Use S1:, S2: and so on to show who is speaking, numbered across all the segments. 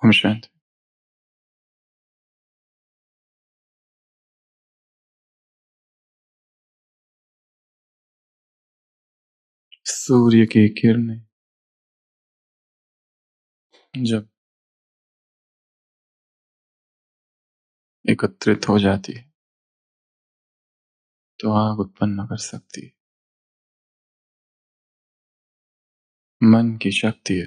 S1: ओम शांति। सूर्य की किरणें जब एकत्रित हो जाती है तो आग उत्पन्न कर सकती है। मन की शक्ति है,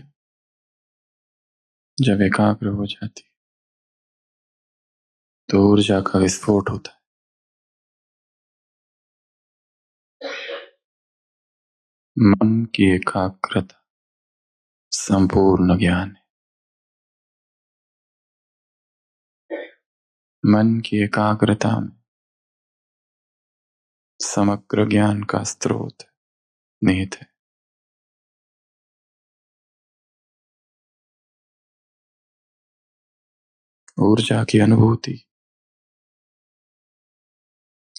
S1: जब एकाग्र हो जाती है तो ऊर्जा का विस्फोट होता है। मन की एकाग्रता संपूर्ण ज्ञान है। मन की एकाग्रता में समग्र ज्ञान का स्रोत निहित है। ऊर्जा की अनुभूति,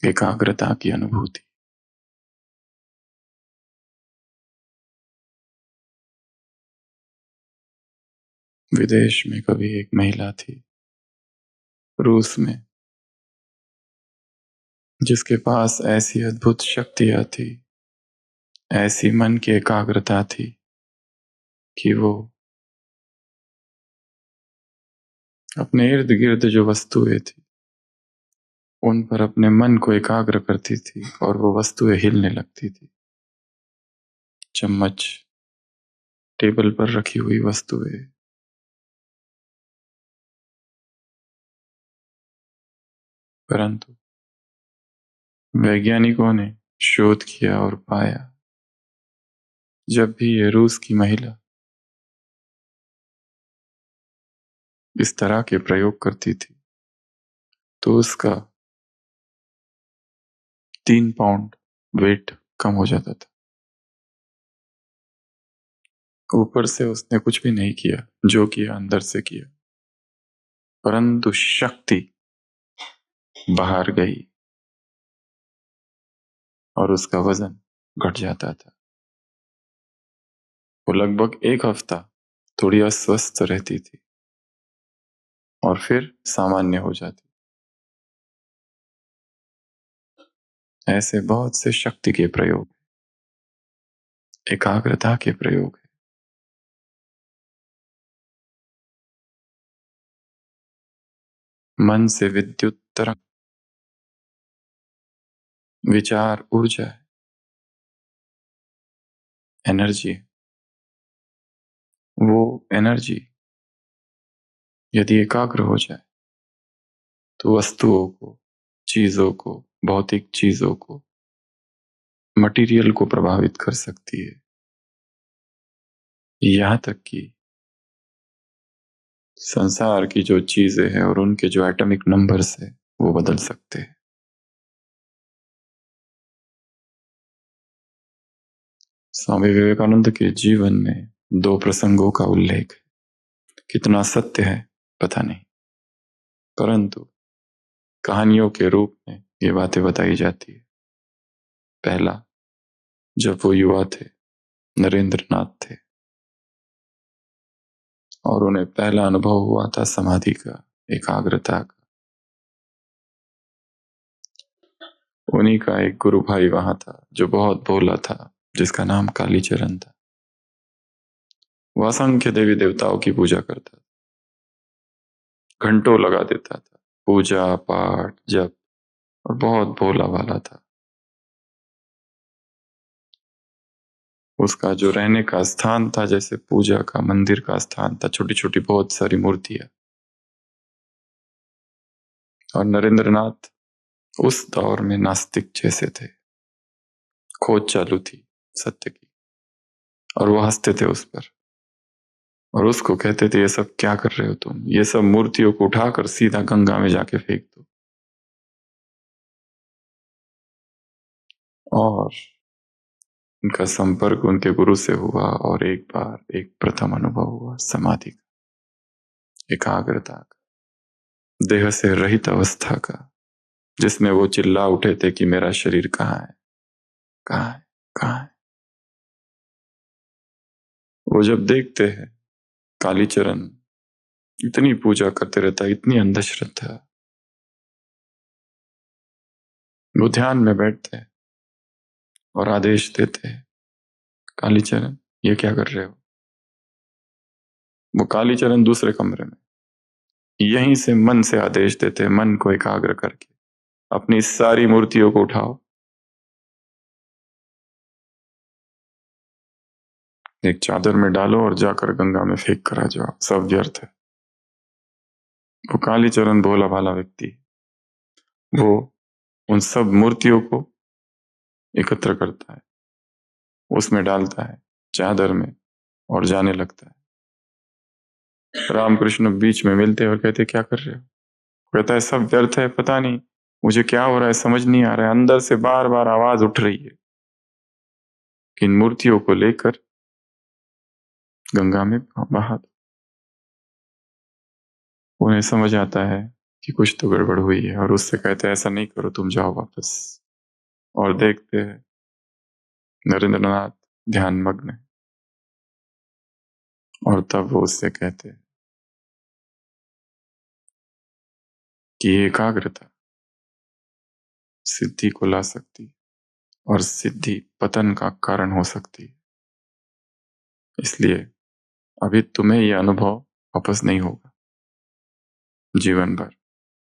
S1: एकाग्रता की अनुभूति। विदेश में कभी एक महिला थी, रूस में, जिसके पास ऐसी अद्भुत शक्तियां थी, ऐसी मन की एकाग्रता थी कि वो अपने इर्द गिर्द जो वस्तुएं थी उन पर अपने मन को एकाग्र करती थी और वो वस्तुएं हिलने लगती थी। चम्मच, टेबल पर रखी हुई वस्तुएं, परंतु वैज्ञानिकों ने शोध किया और पाया, जब भी ये रूस की महिला इस तरह के प्रयोग करती थी तो उसका 3 पाउंड वेट कम हो जाता था। ऊपर से उसने कुछ भी नहीं किया, जो किया अंदर से किया, परंतु शक्ति बाहर गई और उसका वजन घट जाता था। वो लगभग 1 हफ्ता थोड़ी अस्वस्थ रहती थी और फिर सामान्य हो जाती। ऐसे बहुत से शक्ति के प्रयोग, एकाग्रता के प्रयोग है। मन से विद्युत तरंग, विचार ऊर्जा है, एनर्जी। वो एनर्जी यदि एकाग्र हो जाए तो वस्तुओं को, चीजों को, भौतिक चीजों को, मटेरियल को प्रभावित कर सकती है। यहां तक कि संसार की जो चीजें हैं और उनके जो एटॉमिक नंबर्स है वो बदल सकते हैं। स्वामी विवेकानंद के जीवन में 2 प्रसंगों का उल्लेख है। कितना सत्य है पता नहीं, परंतु कहानियों के रूप में ये बातें बताई जाती है। पहला, जब वो युवा थे, नरेंद्र नाथ थे, और उन्हें पहला अनुभव हुआ था समाधि का, एकाग्रता का। उन्हीं का एक गुरु भाई वहां था जो बहुत भोला था, जिसका नाम कालीचरण था। वह असंख्य देवी देवताओं की पूजा करता था, घंटों लगा देता था, पूजा पाठ जप, और बहुत भोला वाला था। उसका जो रहने का स्थान था, जैसे पूजा का मंदिर का स्थान था, छोटी छोटी बहुत सारी मूर्तियां। और नरेंद्रनाथ उस दौर में नास्तिक जैसे थे, खोज चालू थी सत्य की, और वो हंसते थे उस पर और उसको कहते थे, ये सब क्या कर रहे हो तुम, ये सब मूर्तियों को उठाकर सीधा गंगा में जाके फेंक दो। और उनका संपर्क उनके गुरु से हुआ और एक बार एक प्रथम अनुभव हुआ समाधि का, एकाग्रता का, देह से रहित अवस्था का, जिसमें वो चिल्ला उठे थे कि मेरा शरीर कहाँ है, कहाँ है, कहाँ है। वो जब देखते हैं कालीचरण इतनी पूजा करते रहता है, इतनी अंधश्रद्धा। वो ध्यान में बैठते हैं और आदेश देते हैं, कालीचरण ये क्या कर रहे हो। वो कालीचरण दूसरे कमरे में यहीं से मन से आदेश देते हैं, मन को एकाग्र करके अपनी सारी मूर्तियों को उठाओ, एक चादर में डालो और जाकर गंगा में फेंक कर आ जाओ, सब व्यर्थ है। वो कालीचरण भोला भाला व्यक्ति, वो उन सब मूर्तियों को एकत्र करता है, उसमें डालता है चादर में और जाने लगता है। रामकृष्ण बीच में मिलते हैं और कहते क्या कर रहे हो। कहता है सब व्यर्थ है, पता नहीं मुझे क्या हो रहा है, समझ नहीं आ रहा है, अंदर से बार बार आवाज उठ रही है कि इन मूर्तियों को लेकर गंगा में बहा दो। उन्हें समझ आता है कि कुछ तो गड़बड़ हुई है और उससे कहते हैं ऐसा नहीं करो, तुम जाओ वापस। और देखते हैं नरेंद्रनाथ ध्यान मग्न है और तब वो उससे कहते हैं कि एकाग्रता सिद्धि को ला सकती और सिद्धि पतन का कारण हो सकती है। इसलिए अभी तुम्हें यह अनुभव वापस नहीं होगा जीवन भर।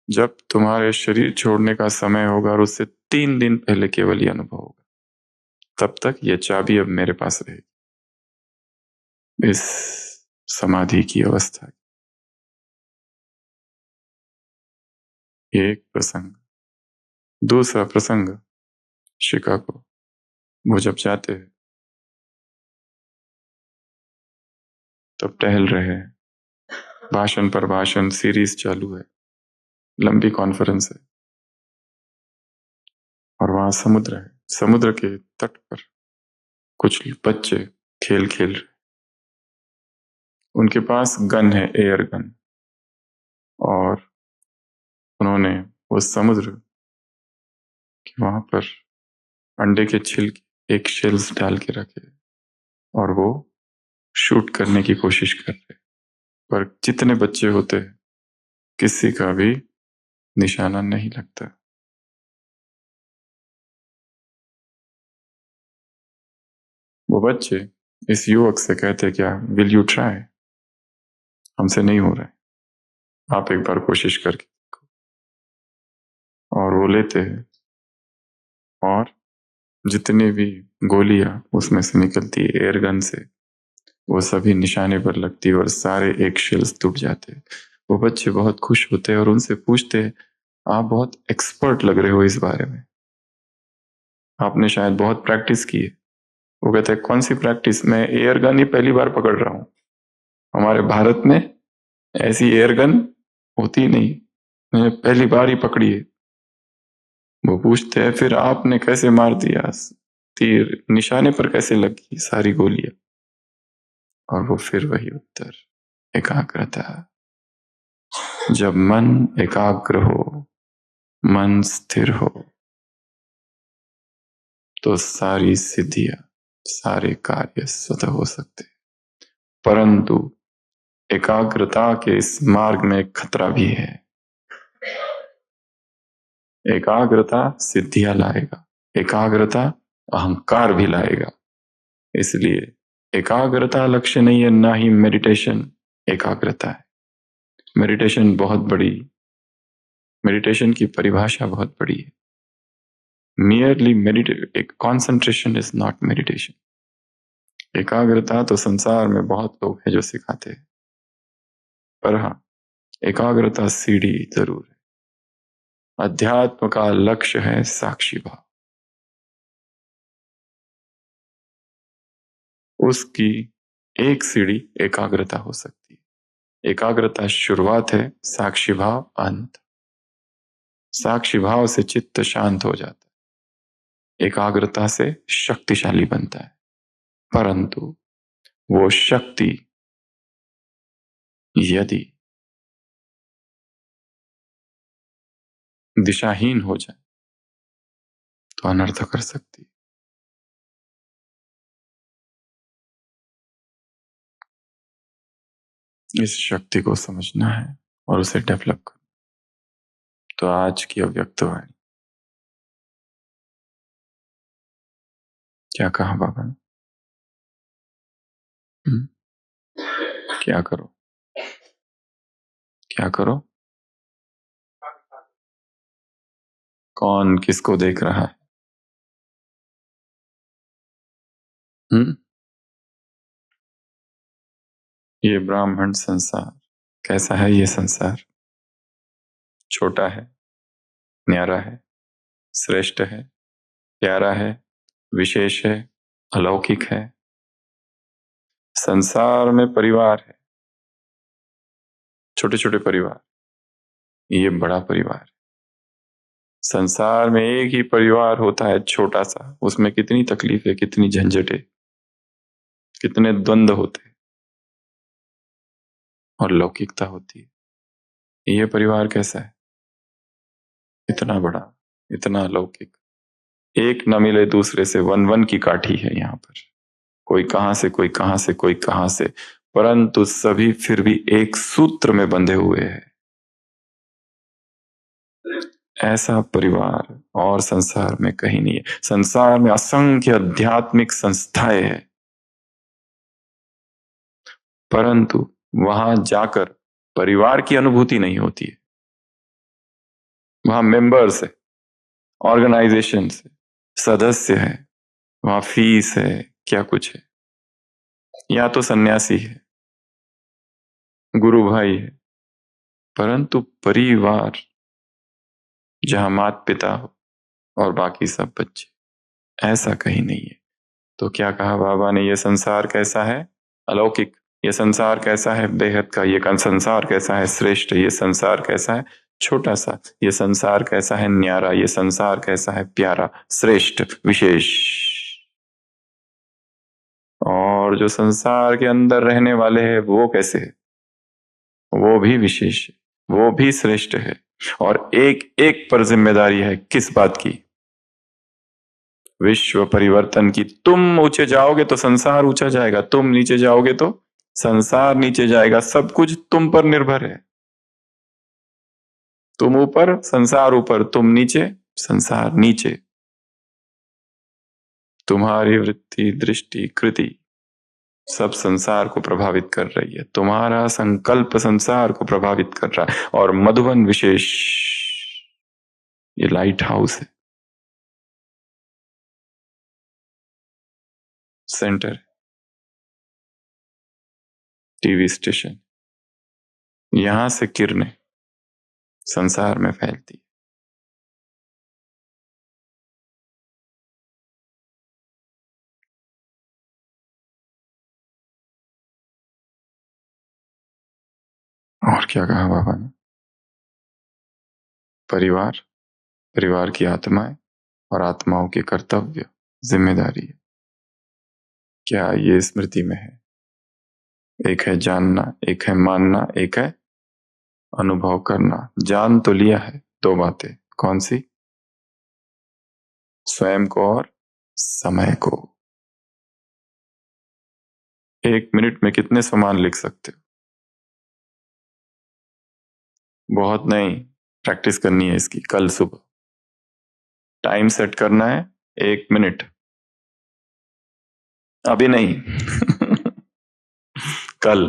S1: जब तुम्हारे शरीर छोड़ने का समय होगा और उससे 3 दिन पहले केवल यह अनुभव होगा, तब तक यह चाबी अब मेरे पास रहेगी, इस समाधि की अवस्था। एक प्रसंग। दूसरा प्रसंग शिकागो। वो जब जाते हैं तब टहल रहे हैं, भाषण पर भाषण सीरीज चालू है, लंबी कॉन्फ्रेंस है और वहां समुद्र है। समुद्र के तट पर कुछ बच्चे खेल खेल रहे, उनके पास गन है, एयर गन, और उन्होंने उस समुद्र के वहां पर अंडे के छिलके एक शेल्स डाल के रखे और वो शूट करने की कोशिश कर रहे, पर जितने बच्चे होते हैं किसी का भी निशाना नहीं लगता। वो बच्चे इस युवक से कहते क्या विल यू ट्राई, हमसे नहीं हो रहा है, आप एक बार कोशिश करके देखो। और वो लेते हैं और जितनी भी गोलियां उसमें से निकलती है एयर गन से, वो सभी निशाने पर लगती है और सारे एक शेल्स टूट जाते हैं। वो बच्चे बहुत खुश होते हैं और उनसे पूछते हैं आप बहुत एक्सपर्ट लग रहे हो इस बारे में, आपने शायद बहुत प्रैक्टिस की है। वो कहते हैं कौन सी प्रैक्टिस, मैं एयर गन ही पहली बार पकड़ रहा हूँ, हमारे भारत में ऐसी एयर गन होती ही नहीं, मैंने पहली बार ही पकड़ी है। वो पूछते हैं फिर आपने कैसे मार दिया, तीर निशाने पर कैसे लगी सारी गोलियां। और वो फिर वही उत्तर, एकाग्रता। जब मन एकाग्र हो, मन स्थिर हो, तो सारी सिद्धियां, सारे कार्य स्वतः हो सकते। परंतु एकाग्रता के इस मार्ग में खतरा भी है। एकाग्रता सिद्धियां लाएगा, एकाग्रता अहंकार भी लाएगा। इसलिए एकाग्रता लक्ष्य नहीं है, ना ही मेडिटेशन एकाग्रता है। मेडिटेशन बहुत बड़ी, मेडिटेशन की परिभाषा बहुत बड़ी है। Merely meditate, concentration is not meditation. एकाग्रता तो संसार में बहुत लोग हैं जो सिखाते हैं, पर हाँ एकाग्रता सीढ़ी जरूर है। अध्यात्म का लक्ष्य है साक्षी भाव, उसकी एक सीढ़ी एकाग्रता हो सकती है। एकाग्रता शुरुआत है, साक्षी भाव अंत। साक्षी भाव से चित्त शांत हो जाता है, एकाग्रता से शक्तिशाली बनता है। परंतु वो शक्ति यदि दिशाहीन हो जाए तो अनर्थ कर सकती है। इस शक्ति को समझना है और उसे डेवलप करना। तो आज की अव्यक्तवाणी क्या कहा बाबा ने? क्या करो? क्या करो? कौन किसको देख रहा है? ये ब्राह्मण संसार कैसा है? ये संसार छोटा है, न्यारा है, श्रेष्ठ है, प्यारा है, विशेष है, अलौकिक है। संसार में परिवार है, छोटे छोटे परिवार, ये बड़ा परिवार है। संसार में एक ही परिवार होता है छोटा सा, उसमें कितनी तकलीफें, कितनी झंझटें, कितने द्वंद्व होते हैं और लौकिकता होती है। ये परिवार कैसा है? इतना बड़ा, इतना लौकिक, एक न मिले दूसरे से, वन वन की काठी है यहाँ पर। कोई कहां से, कोई कहां से, कोई कहां से, परंतु सभी फिर भी एक सूत्र में बंधे हुए हैं। ऐसा परिवार और संसार में कहीं नहीं है। संसार में असंख्य आध्यात्मिक संस्थाएं हैं, परंतु वहां जाकर परिवार की अनुभूति नहीं होती है। वहां मेंबर्स है, ऑर्गेनाइजेशन है, सदस्य है, वहां फीस है, क्या कुछ है, या तो सन्यासी है, गुरु भाई है, परंतु परिवार जहां माता पिता हो और बाकी सब बच्चे, ऐसा कहीं नहीं है। तो क्या कहा बाबा ने? ये संसार कैसा है? अलौकिक। ये संसार कैसा है? बेहद का। ये संसार कैसा है? श्रेष्ठ। ये संसार कैसा है? छोटा सा। ये संसार कैसा है? न्यारा। ये संसार कैसा है? प्यारा, श्रेष्ठ, विशेष। और जो संसार के अंदर रहने वाले हैं वो कैसे है? वो भी विशेष है, वो भी श्रेष्ठ है। और एक एक पर जिम्मेदारी है। किस बात की? विश्व परिवर्तन की। तुम ऊंचे जाओगे तो संसार ऊंचा जाएगा, तुम नीचे जाओगे तो संसार नीचे जाएगा। सब कुछ तुम पर निर्भर है। तुम ऊपर, संसार ऊपर, तुम नीचे, संसार नीचे। तुम्हारी वृत्ति, दृष्टि, कृति सब संसार को प्रभावित कर रही है। तुम्हारा संकल्प संसार को प्रभावित कर रहा है। और मधुबन विशेष ये लाइट हाउस है, सेंटर, टीवी स्टेशन। यहां से किरणें संसार में फैलती। और क्या कहा बाबा ने? परिवार, परिवार की आत्माएं और आत्माओं के कर्तव्य, जिम्मेदारी है। क्या ये स्मृति में है? एक है जानना, एक है मानना, एक है अनुभव करना। जान तो लिया है दो बातें, कौन सी? स्वयं को और समय को। एक मिनट में कितने समान लिख सकते हो? बहुत नहीं, प्रैक्टिस करनी है इसकी। कल सुबह टाइम सेट करना है, 1 मिनट, अभी नहीं कल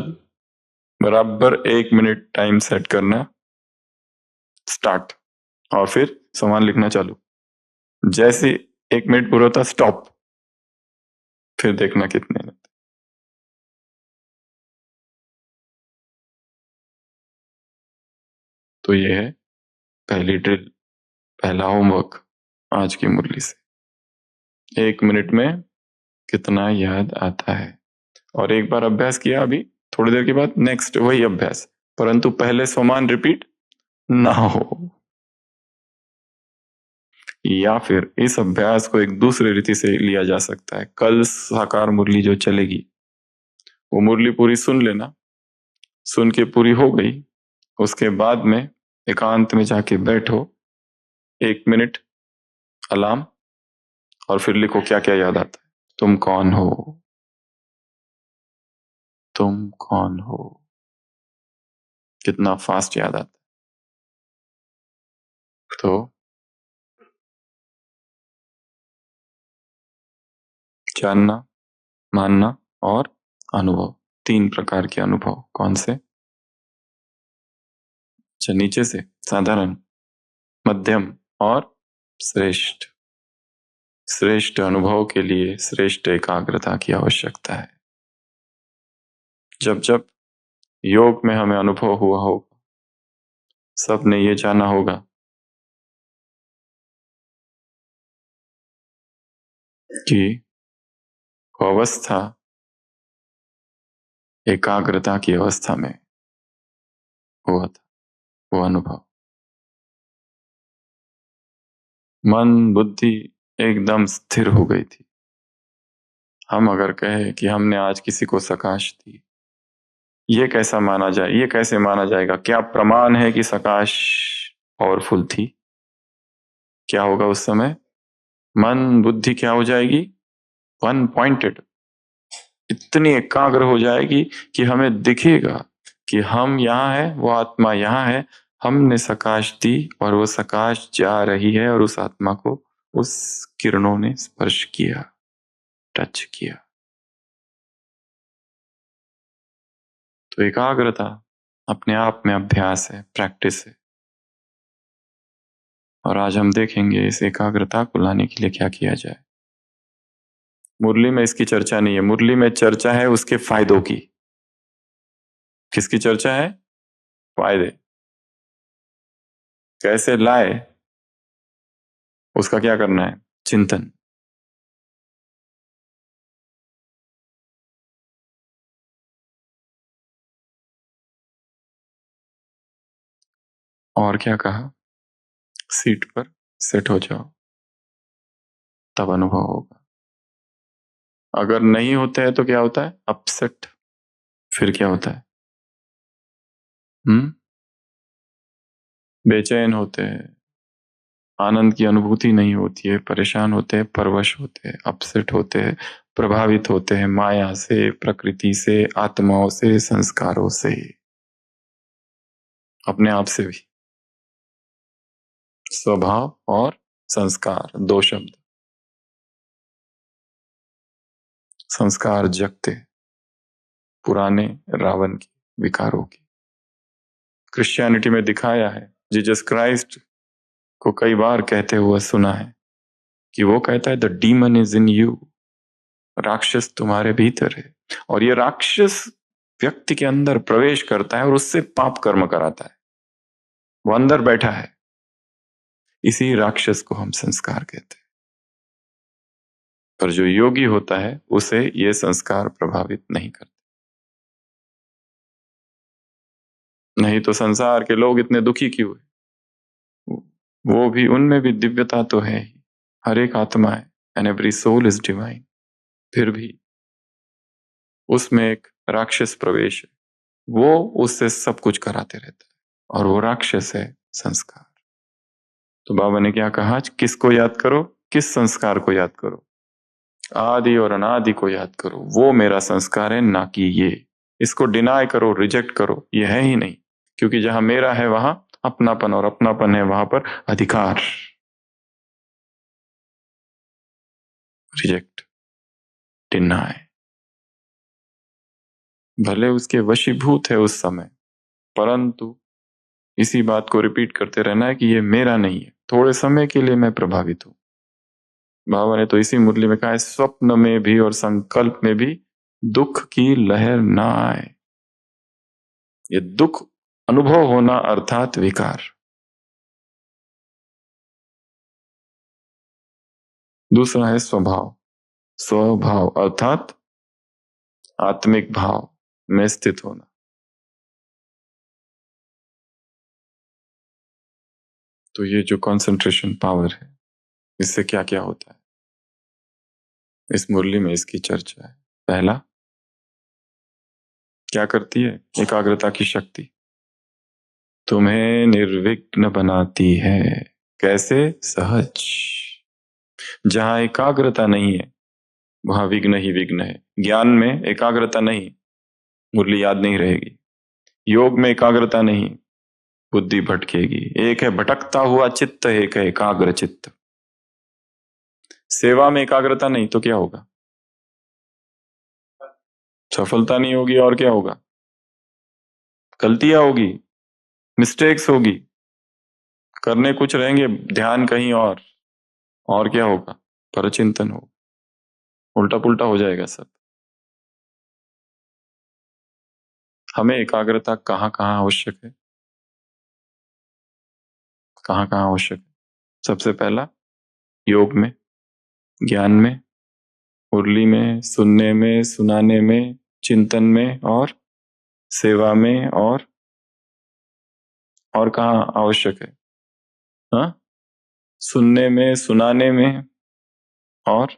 S1: बराबर 1 मिनट टाइम सेट करना, स्टार्ट। और फिर समान लिखना चालू। जैसे 1 मिनट पूरा होता, स्टॉप। फिर देखना कितने में। तो ये है पहली ड्रिल, पहला होमवर्क आज की मुरली से। 1 मिनट में कितना याद आता है? और एक बार अभ्यास किया, अभी थोड़ी देर के बाद नेक्स्ट वही अभ्यास, परंतु पहले समान रिपीट ना हो। या फिर इस अभ्यास को एक दूसरे रीति से लिया जा सकता है। कल साकार मुरली जो चलेगी, वो मुरली पूरी सुन लेना। सुन के पूरी हो गई, उसके बाद में एकांत में जाके बैठो, 1 मिनट अलार्म, और फिर लिखो क्या क्या याद आता है। तुम कौन हो? तुम कौन हो? कितना फास्ट याद आता। तो जानना, मानना और अनुभव, 3 प्रकार के अनुभव। कौन से? अच्छा, नीचे से साधारण, मध्यम और श्रेष्ठ। श्रेष्ठ अनुभव के लिए श्रेष्ठ एकाग्रता की आवश्यकता है। जब जब योग में हमें अनुभव हुआ होगा, सबने ये जाना होगा कि वो अवस्था एकाग्रता की अवस्था में हुआ था, वो अनुभव। मन बुद्धि एकदम स्थिर हो गई थी। हम अगर कहें कि हमने आज किसी को सकाश दी, ये कैसा माना जाए, ये कैसे माना जाएगा? क्या प्रमाण है कि सकाश पावरफुल थी? क्या होगा उस समय? मन बुद्धि क्या हो जाएगी? वन पॉइंटेड, इतनी एकाग्र हो जाएगी कि हमें दिखेगा कि हम यहाँ है, वो आत्मा यहाँ है, हमने सकाश दी और वो सकाश जा रही है और उस आत्मा को उस किरणों ने स्पर्श किया, टच किया। तो एकाग्रता अपने आप में अभ्यास है, प्रैक्टिस है। और आज हम देखेंगे इस एकाग्रता को लाने के लिए क्या किया जाए। मुरली में इसकी चर्चा नहीं है, मुरली में चर्चा है उसके फायदों की। किसकी चर्चा है? फायदे कैसे लाए, उसका क्या करना है? चिंतन। और क्या कहा? सीट पर सेट हो जाओ, तब अनुभव होगा। अगर नहीं होते हैं तो क्या होता है? अपसेट। फिर क्या होता है? बेचैन होते हैं, आनंद की अनुभूति नहीं होती है, परेशान होते हैं, परवश होते हैं, अपसेट होते हैं, प्रभावित होते हैं माया से, प्रकृति से, आत्माओं से, संस्कारों से, अपने आप से भी। स्वभाव और संस्कार, 2 शब्द। संस्कार जगते पुराने रावण के विकारों की। क्रिश्चियनिटी में दिखाया है, जीसस क्राइस्ट को कई बार कहते हुए सुना है कि वो कहता है the demon is in you, राक्षस तुम्हारे भीतर है। और ये राक्षस व्यक्ति के अंदर प्रवेश करता है और उससे पाप कर्म कराता है। वो अंदर बैठा है, इसी राक्षस को हम संस्कार कहते हैं। पर जो योगी होता है उसे ये संस्कार प्रभावित नहीं करते। नहीं तो संसार के लोग इतने दुखी क्यों है? वो भी, उनमें भी दिव्यता तो है ही, हर एक आत्मा है, and every soul is divine. फिर भी उसमें एक राक्षस प्रवेश है, वो उससे सब कुछ कराते रहता है और वो राक्षस है संस्कार। तो बाबा ने क्या कहा? किसको याद करो? किस संस्कार को याद करो? आदि और अनादि को याद करो, वो मेरा संस्कार है, ना कि ये। इसको डिनाई करो, रिजेक्ट करो, ये है ही नहीं। क्योंकि जहां मेरा है वहां अपनापन, और अपनापन है वहां पर अधिकार। Reject, deny. भले उसके वशीभूत है उस समय, परंतु इसी बात को रिपीट करते रहना है कि ये मेरा नहीं है, थोड़े समय के लिए मैं प्रभावित हूं। बाबा ने तो इसी मुरली में कहा है, स्वप्न में भी और संकल्प में भी दुख की लहर ना आए। ये दुख अनुभव होना अर्थात विकार। दूसरा है स्वभाव। स्वभाव अर्थात आत्मिक भाव में स्थित होना। तो ये जो कंसंट्रेशन पावर है, इससे क्या क्या होता है, इस मुरली में इसकी चर्चा है। पहला, क्या करती है? एकाग्रता की शक्ति तुम्हें निर्विघ्न बनाती है। कैसे? सहज। जहां एकाग्रता नहीं है वहां विघ्न ही विघ्न है। ज्ञान में एकाग्रता नहीं, मुरली याद नहीं रहेगी। योग में एकाग्रता नहीं, बुद्धि भटकेगी। एक है भटकता हुआ चित्त, एक है एकाग्र चित्त। सेवा में एकाग्रता नहीं तो क्या होगा? सफलता नहीं होगी और क्या होगा? गलतियां होगी, मिस्टेक्स होगी, करने कुछ रहेंगे, ध्यान कहीं और क्या होगा? परचिंतन हो, उल्टा पुल्टा हो जाएगा सब। हमें एकाग्रता कहाँ कहाँ आवश्यक है? कहाँ कहाँ आवश्यक है? सबसे पहला, योग में, ज्ञान में, मुरली में, सुनने में, सुनाने में, चिंतन में, और सेवा में, और कहाँ आवश्यक है? हाँ, सुनने में, सुनाने में, और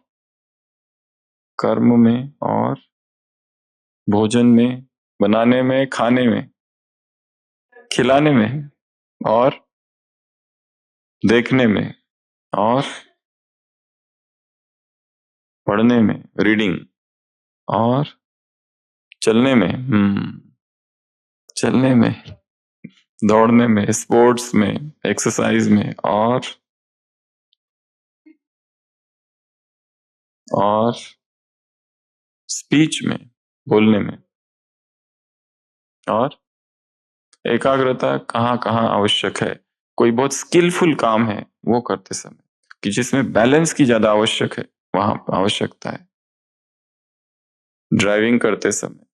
S1: कर्म में, और भोजन में, बनाने में, खाने में, खिलाने में, और देखने में, और पढ़ने में, रीडिंग, और चलने में, चलने में, दौड़ने में, स्पोर्ट्स में, एक्सरसाइज में, और स्पीच में, बोलने में। और एकाग्रता कहाँ कहाँ आवश्यक है? कोई बहुत स्किलफुल काम है वो करते समय, कि जिसमें बैलेंस की ज्यादा आवश्यक है, वहां आवश्यकता है। ड्राइविंग करते समय,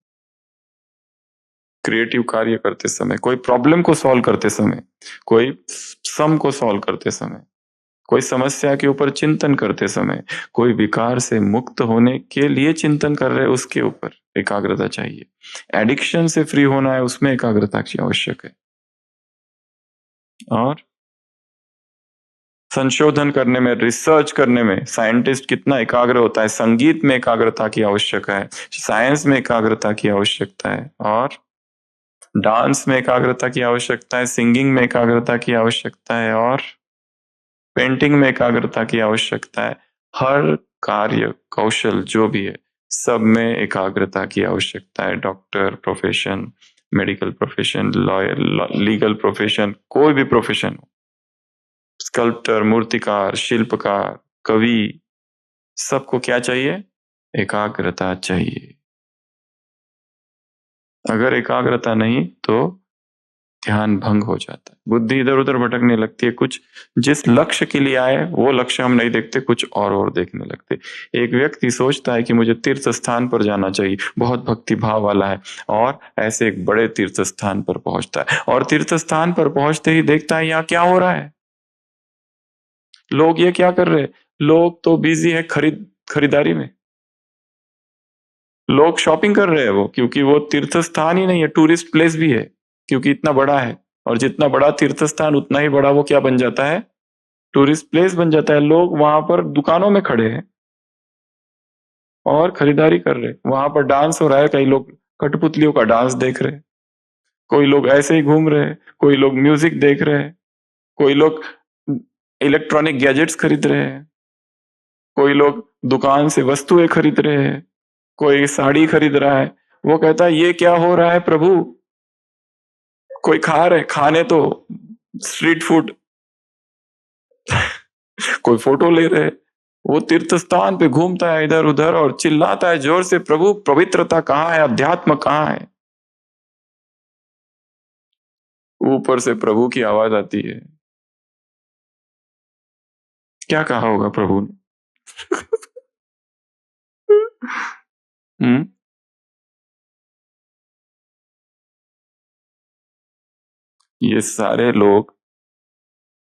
S1: क्रिएटिव कार्य करते समय, कोई प्रॉब्लम को सॉल्व करते समय, कोई सम को सॉल्व करते समय, कोई समस्या के ऊपर चिंतन करते समय, कोई विकार से मुक्त होने के लिए चिंतन कर रहे, उसके ऊपर एकाग्रता चाहिए। एडिक्शन से फ्री होना है, उसमें एकाग्रता की आवश्यक है। और संशोधन करने में, रिसर्च करने में साइंटिस्ट कितना एकाग्र होता है। संगीत में एकाग्रता की आवश्यकता है, साइंस में एकाग्रता की आवश्यकता है, और डांस में एकाग्रता की आवश्यकता है, सिंगिंग में एकाग्रता की आवश्यकता है, और पेंटिंग में एकाग्रता की आवश्यकता है। हर कार्य कौशल जो भी है, सब में एकाग्रता की आवश्यकता है। Doctor profession, medical profession, lawyer, legal profession, कोई भी प्रोफेशन हो, स्कल्प्टर, मूर्तिकार, शिल्पकार, कवि, सबको क्या चाहिए? एकाग्रता चाहिए। अगर एकाग्रता नहीं तो ध्यान भंग हो जाता है, बुद्धि इधर उधर भटकने लगती है। कुछ जिस लक्ष्य के लिए आए वो लक्ष्य हम नहीं देखते, कुछ और देखने लगते। एक व्यक्ति सोचता है कि मुझे तीर्थ स्थान पर जाना चाहिए, बहुत भक्ति भाव वाला है, और ऐसे एक बड़े तीर्थ स्थान पर पहुंचता है, और तीर्थ स्थान पर पहुंचते ही देखता है यहाँ क्या हो रहा है, लोग ये क्या कर रहे हैं। लोग तो बिजी है खरीदारी में, लोग शॉपिंग कर रहे हैं। वो क्योंकि वो तीर्थ स्थान ही नहीं है, टूरिस्ट प्लेस भी है, क्योंकि इतना बड़ा है। और जितना बड़ा तीर्थ स्थान उतना ही बड़ा वो क्या बन जाता है? टूरिस्ट प्लेस बन जाता है। लोग वहां पर दुकानों में खड़े हैं और खरीदारी कर रहे हैं। वहां पर डांस हो रहा है, कई लोग कठपुतलियों का डांस देख रहे हैं, कोई लोग ऐसे ही घूम रहे हैं, कोई लोग म्यूजिक देख रहे हैं, कोई लोग इलेक्ट्रॉनिक गैजेट्स खरीद रहे हैं, कोई लोग दुकान से वस्तुएं खरीद रहे हैं, कोई साड़ी खरीद रहा है। वो कहता है ये क्या हो रहा है प्रभु? कोई खा रहे, खाने तो स्ट्रीट फूड, कोई फोटो ले रहे। वो तीर्थ स्थान पे घूमता है इधर उधर और चिल्लाता है जोर से, प्रभु पवित्रता कहाँ है, अध्यात्म कहाँ है? ऊपर से प्रभु की आवाज आती है, क्या कहा होगा प्रभु ने? हम्म, ये सारे लोग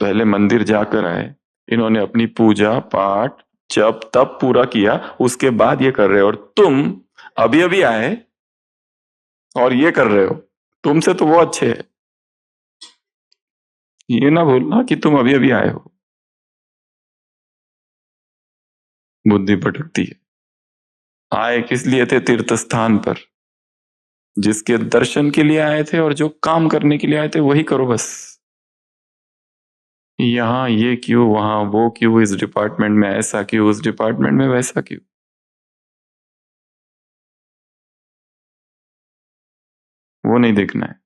S1: पहले मंदिर जाकर आए, इन्होंने अपनी पूजा पाठ जब तब पूरा किया, उसके बाद ये कर रहे हो। और तुम अभी अभी आए और ये कर रहे हो, तुमसे तो वो अच्छे है। ये ना भूलना कि तुम अभी अभी आए हो। बुद्धि भटकती है। आए किस लिए थे तीर्थ स्थान पर? जिसके दर्शन के लिए आए थे, और जो काम करने के लिए आए थे वही करो बस। यहाँ ये क्यों, वहां वो क्यों, इस डिपार्टमेंट में ऐसा क्यों, उस डिपार्टमेंट में वैसा क्यों? वो नहीं देखना है।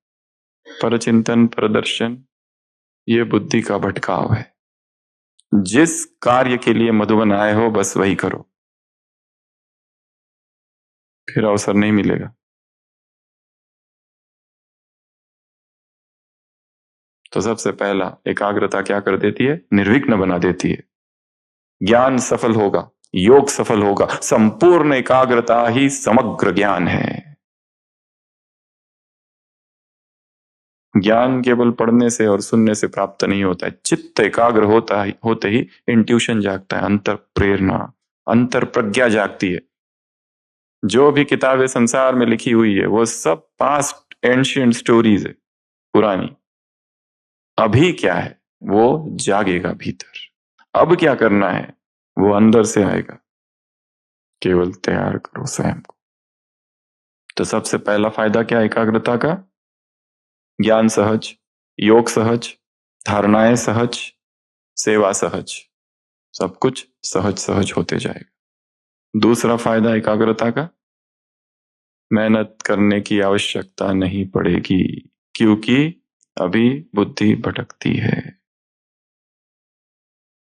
S1: परचिंतन, प्रदर्शन, ये बुद्धि का भटकाव है। जिस कार्य के लिए मधुबन आए हो बस वही करो, फिर अवसर नहीं मिलेगा। तो सबसे पहला एकाग्रता क्या कर देती है? निर्विघ्न बना देती है। ज्ञान सफल होगा, योग सफल होगा। संपूर्ण एकाग्रता ही समग्र ज्ञान है। ज्ञान केवल पढ़ने से और सुनने से प्राप्त नहीं होता है। चित्त एकाग्र होते ही इंट्यूशन जागता है, अंतर प्रेरणा, अंतर प्रज्ञा जागती है। जो भी किताबें संसार में लिखी हुई है वो सब पास्ट एंशियंट स्टोरीज है, पुरानी। अभी क्या है वो जागेगा भीतर। अब क्या करना है वो अंदर से आएगा। केवल तैयार करो स्वयं को। तो सबसे पहला फायदा क्या है एकाग्रता का? ज्ञान सहज, योग सहज, धारणाएं सहज, सेवा सहज, सब कुछ सहज सहज होते जाएगा। दूसरा फायदा एकाग्रता का, मेहनत करने की आवश्यकता नहीं पड़ेगी, क्योंकि अभी बुद्धि भटकती है,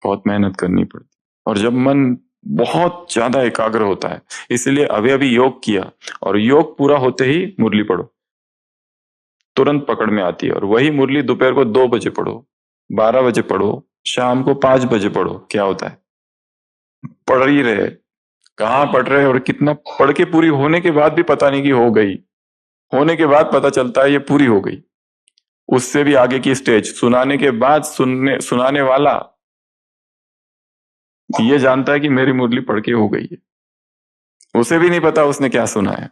S1: बहुत मेहनत करनी पड़ती। और जब मन बहुत ज्यादा एकाग्र होता है, इसलिए अभी अभी योग किया और योग पूरा होते ही मुरली पढ़ो, तुरंत पकड़ में आती है। और वही मुरली दोपहर को 2 बजे पढ़ो, 12 बजे पढ़ो, शाम को 5 बजे पढ़ो, क्या होता है? पढ़ ही रहे। कहाँ पढ़ रहे और कितना पढ़ के पूरी होने के बाद भी पता नहीं कि हो गई। होने के बाद पता चलता है ये पूरी हो गई। उससे भी आगे की स्टेज, सुनाने के बाद सुनाने वाला ये जानता है कि मेरी मुरली पढ़ के हो गई है, उसे भी नहीं पता उसने क्या सुना है।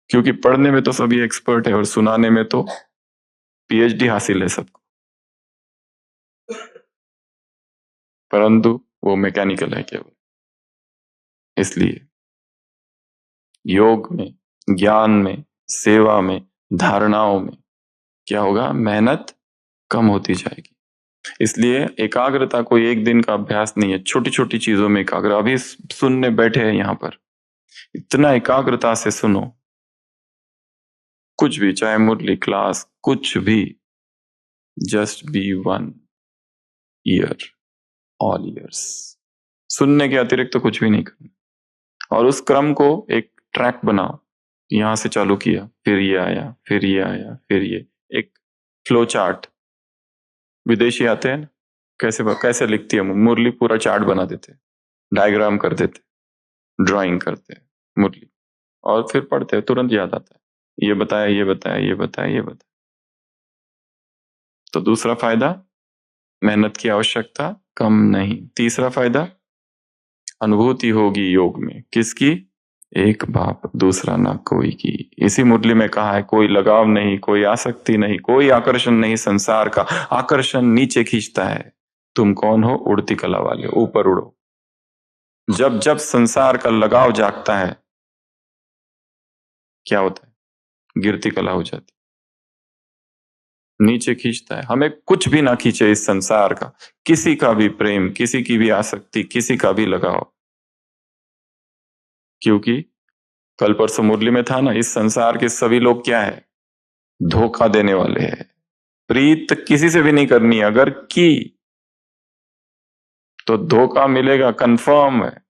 S1: क्योंकि पढ़ने में तो सभी एक्सपर्ट है और सुनाने में तो पीएचडी हासिल है सबको, परंतु वो मैकेनिकल है केवल। इसलिए योग में, ज्ञान में, सेवा में, धारणाओं में क्या होगा? मेहनत कम होती जाएगी। इसलिए एकाग्रता कोई एक दिन का अभ्यास नहीं है, छोटी छोटी चीजों में एकाग्र। अभी सुनने बैठे हैं यहां पर, इतना एकाग्रता से सुनो, कुछ भी, चाहे मुरली, क्लास, कुछ भी, just be one year, all years. सुनने के अतिरिक्त तो कुछ भी नहीं करना। और उस क्रम को एक ट्रैक बनाओ, यहां से चालू किया, फिर ये आया, फिर ये आया, फिर ये, एक फ्लो चार्ट। विदेशी आते हैं ना, कैसे कैसे लिखती है मुरली, पूरा चार्ट बना देते, डायग्राम कर देते, ड्राइंग करते हैं मुरली, और फिर पढ़ते हैं, तुरंत याद आता है, ये बताया, ये बताया, ये बताया, ये बताया। तो दूसरा फायदा, मेहनत की आवश्यकता कम नहीं। तीसरा फायदा, अनुभूति होगी योग में, किसकी? एक बाप दूसरा ना कोई की। इसी मुरली में कहा है, कोई लगाव नहीं, कोई आसक्ति नहीं, कोई आकर्षण नहीं संसार का। आकर्षण नीचे खींचता है। तुम कौन हो? उड़ती कला वाले, ऊपर उड़ो। जब जब संसार का लगाव जागता है, क्या होता है? गिरती कला हो जाती, नीचे खींचता है। हमें कुछ भी ना खींचे इस संसार का, किसी का भी प्रेम, किसी की भी आसक्ति, किसी का भी लगाव। क्योंकि कल परसों मुरली में था ना, इस संसार के सभी लोग क्या है? धोखा देने वाले हैं। प्रीत किसी से भी नहीं करनी, अगर की तो धोखा मिलेगा, कंफर्म है।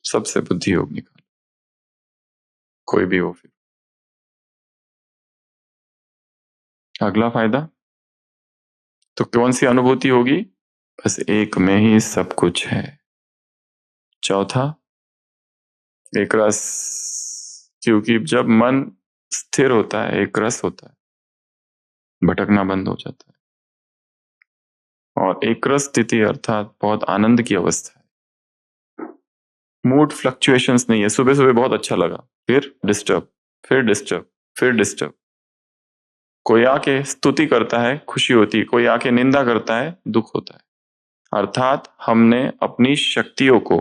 S1: सबसे बुद्धि योग निकाल, कोई भी हो। फिर अगला फायदा, तो कौन सी अनुभूति होगी? बस एक में ही सब कुछ है। चौथा, एक रस। क्योंकि जब मन स्थिर होता है, एक रस होता है, भटकना बंद हो जाता है। और एक रस स्थिति अर्थात बहुत आनंद की अवस्था है। मूड फ्लक्चुएशंस नहीं है। सुबह सुबह बहुत अच्छा लगा, फिर डिस्टर्ब, फिर डिस्टर्ब, फिर डिस्टर्ब। कोई आके स्तुति करता है, खुशी होती है, कोई आके निंदा करता है, दुख होता है। अर्थात हमने अपनी शक्तियों को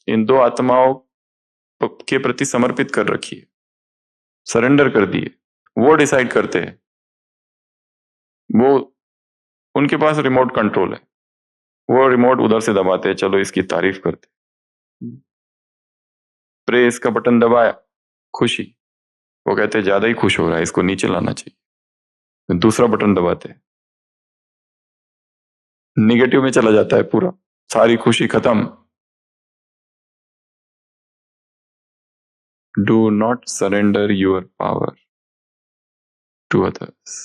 S1: इन दो आत्माओं के प्रति समर्पित कर रखी है, सरेंडर कर दिए। वो डिसाइड करते हैं, वो, उनके पास रिमोट कंट्रोल है। वो रिमोट उधर से दबाते हैं, चलो इसकी तारीफ करते। प्रेस का बटन दबाया, खुशी, वो कहते हैं ज्यादा ही खुश हो रहा है, इसको नीचे लाना चाहिए। फिर दूसरा बटन दबाते हैं, निगेटिव में चला जाता है पूरा, सारी खुशी खत्म। Do not surrender your power to others.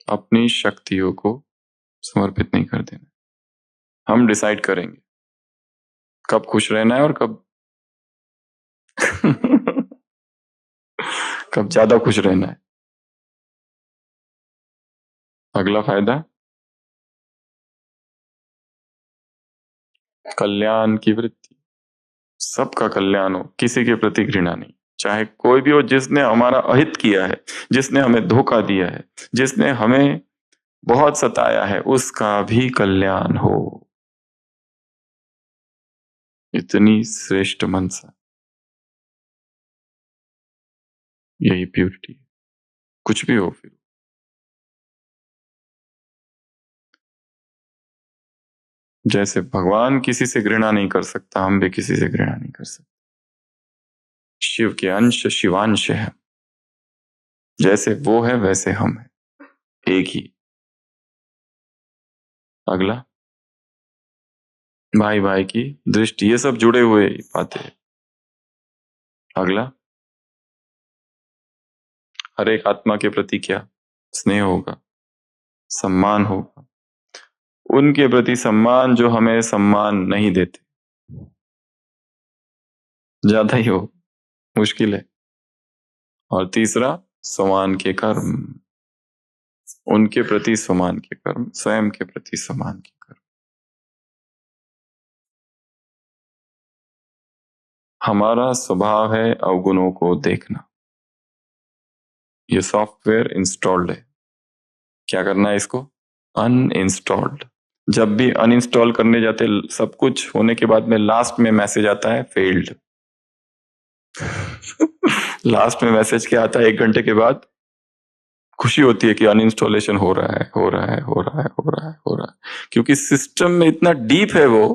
S1: अपनी शक्तियों को समर्पित नहीं कर देना। हम डिसाइड करेंगे कब खुश रहना है और कब कब ज्यादा खुश रहना है। अगला फायदा, कल्याण की वृत्ति। सबका कल्याण हो, किसी के प्रति घृणा नहीं, चाहे कोई भी हो, जिसने हमारा अहित किया है, जिसने हमें धोखा दिया है, जिसने हमें बहुत सताया है, उसका भी कल्याण हो। इतनी श्रेष्ठ मनसा, यही प्यूरिटी। कुछ भी हो फिर, जैसे भगवान किसी से घृणा नहीं कर सकता, हम भी किसी से घृणा नहीं कर सकते। शिव के अंश शिवांश है, जैसे वो है वैसे हम हैं, एक ही। अगला, भाई भाई की दृष्टि, ये सब जुड़े हुए बातें। अगला, हर एक आत्मा के प्रति क्या स्नेह होगा, सम्मान होगा। उनके प्रति सम्मान जो हमें सम्मान नहीं देते, ज्यादा ही हो, मुश्किल है। और तीसरा, समान के कर्म, उनके प्रति समान के कर्म, स्वयं के प्रति समान के कर्म। हमारा स्वभाव है अवगुणों को देखना। ये सॉफ्टवेयर इंस्टॉल्ड है, क्या करना है इसको, अनइंस्टॉल्ड। जब भी अनइंस्टॉल करने जाते, सब कुछ होने के बाद में लास्ट में मैसेज आता है फेल्ड। लास्ट में मैसेज क्या आता है, 1 घंटे के बाद खुशी होती है कि अनइंस्टॉलेशन हो रहा है, हो रहा है, हो रहा है, हो रहा है, हो रहा है। क्योंकि सिस्टम में इतना डीप है वो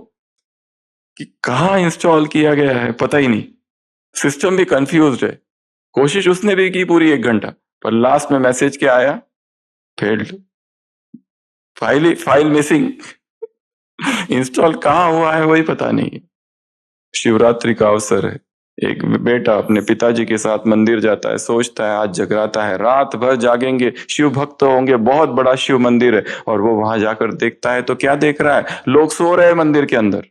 S1: कि कहाँ इंस्टॉल किया गया है पता ही नहीं। सिस्टम भी कंफ्यूज्ड है। कोशिश उसने भी की पूरी 1 घंटा, पर लास्ट में मैसेज क्या आया, फेल्ड, फाइल मिसिंग। इंस्टॉल कहाँ हुआ है वही पता नहीं। शिवरात्रि का अवसर है, एक बेटा अपने पिताजी के साथ मंदिर जाता है, सोचता है आज जगराता है, रात भर जागेंगे, शिव भक्त होंगे, बहुत बड़ा शिव मंदिर है। और वो वहां जाकर देखता है तो क्या देख रहा है, लोग सो रहे हैं मंदिर के अंदर।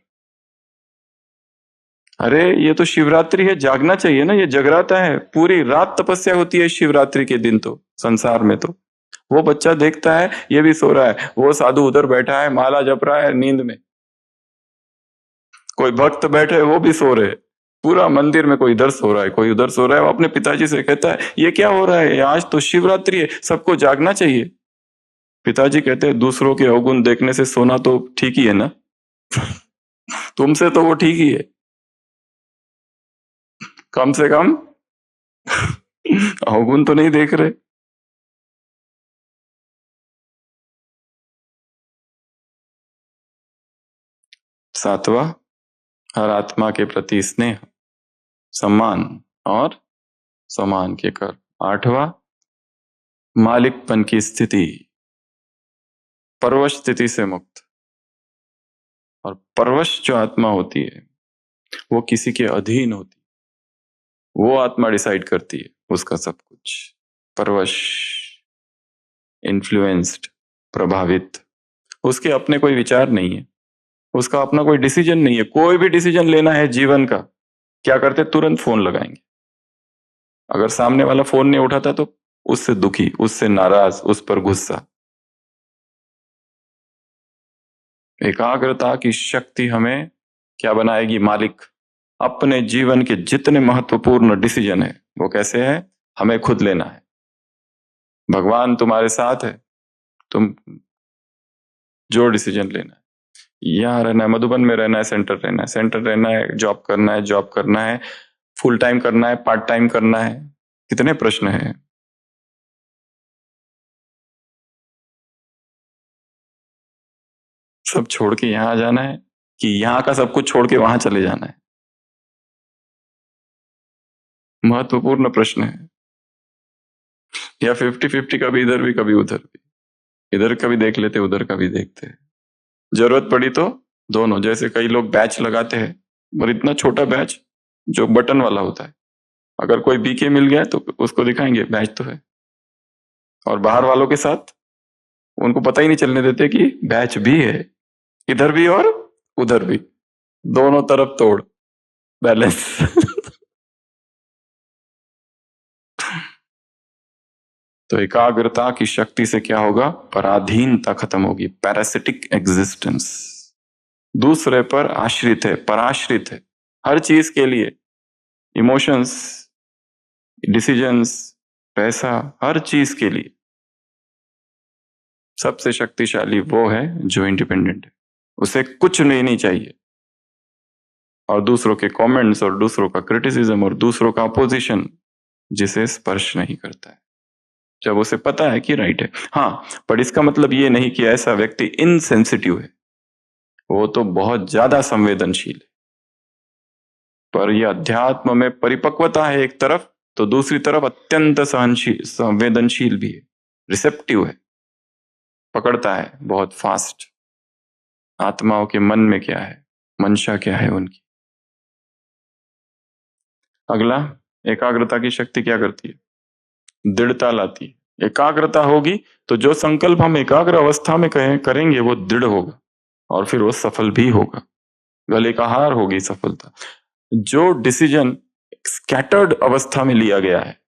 S1: अरे ये तो शिवरात्रि है, जागना चाहिए ना, ये जगराता है, पूरी रात तपस्या होती है शिवरात्रि के दिन तो संसार में। तो वो बच्चा देखता है ये भी सो रहा है, वो साधु उधर बैठा है माला जप रहा है नींद में, कोई भक्त बैठे वो भी सो रहे, पूरा मंदिर में कोई इधर सो रहा है, कोई उधर सो रहा है। वो अपने पिताजी से कहता है ये क्या हो रहा है, आज तो शिवरात्रि है, सबको जागना चाहिए। पिताजी कहते हैं दूसरों के अवगुण देखने से सोना तो ठीक ही है ना। तुमसे तो वो ठीक ही है, कम से कम अवगुण तो नहीं देख रहे। सातवां, हर आत्मा के प्रति स्नेह, सम्मान और समान के कर। आठवां, मालिकपन की स्थिति, परवश स्थिति से मुक्त। और परवश जो आत्मा होती है वो किसी के अधीन होती है, वो आत्मा डिसाइड करती है उसका सब कुछ। परवश, इन्फ्लुएंस्ड, प्रभावित, उसके अपने कोई विचार नहीं है, उसका अपना कोई डिसीजन नहीं है। कोई भी डिसीजन लेना है जीवन का, क्या करते, तुरंत फोन लगाएंगे। अगर सामने वाला फोन नहीं उठाता तो उससे दुखी, उससे नाराज, उस पर गुस्सा। एकाग्रता की शक्ति हमें क्या बनाएगी, मालिक। अपने जीवन के जितने महत्वपूर्ण डिसीजन है वो कैसे है, हमें खुद लेना है। भगवान तुम्हारे साथ है, तुम जो डिसीजन लेना है, यहाँ रहना है, मधुबन में रहना है, सेंटर रहना है, सेंटर रहना है, जॉब करना है, जॉब करना है, फुल टाइम करना है, पार्ट टाइम करना है, कितने प्रश्न हैं। सब छोड़ के यहां आ जाना है कि यहां का सब कुछ छोड़ के वहां चले जाना है? महत्वपूर्ण प्रश्न है। या 50-50 कभी इधर भी कभी उधर भी, इधर का भी देख लेते उधर का भी देखते, जरूरत पड़ी तो दोनों। जैसे कई लोग बैच लगाते हैं, और इतना छोटा बैच जो बटन वाला होता है, अगर कोई बीके मिल गया तो उसको दिखाएंगे बैच तो है, और बाहर वालों के साथ उनको पता ही नहीं चलने देते कि बैच भी है, इधर भी और उधर भी, दोनों तरफ तोड़, बैलेंस। तो एकाग्रता की शक्ति से क्या होगा? पराधीनता खत्म होगी, पैरासिटिक एग्जिस्टेंस। दूसरे पर आश्रित है, पराश्रित है, हर चीज के लिए, इमोशंस, डिसीजंस, पैसा, हर चीज के लिए। सबसे शक्तिशाली वो है जो इंडिपेंडेंट है, उसे कुछ नहीं चाहिए, और दूसरों के कमेंट्स और दूसरों का क्रिटिसिज्म और दूसरों का अपोजिशन जिसे स्पर्श नहीं करता है, जब उसे पता है कि राइट है। हाँ, पर इसका मतलब ये नहीं कि ऐसा व्यक्ति इनसेंसिटिव है, वो तो बहुत ज्यादा संवेदनशील है। पर यह अध्यात्म में परिपक्वता है एक तरफ, तो दूसरी तरफ अत्यंत सहनशील, संवेदनशील भी है, रिसेप्टिव है, पकड़ता है बहुत फास्ट आत्माओं के मन में क्या है, मंशा क्या है उनकी। अगला, एकाग्रता की शक्ति क्या करती है? दृढ़ता लाती है। एकाग्रता होगी तो जो संकल्प हम एकाग्र अवस्था में करेंगे वो दृढ़ होगा, और फिर वो सफल भी होगा, गले का हार होगी सफलता। जो डिसीजन स्कैटर्ड अवस्था में लिया गया है,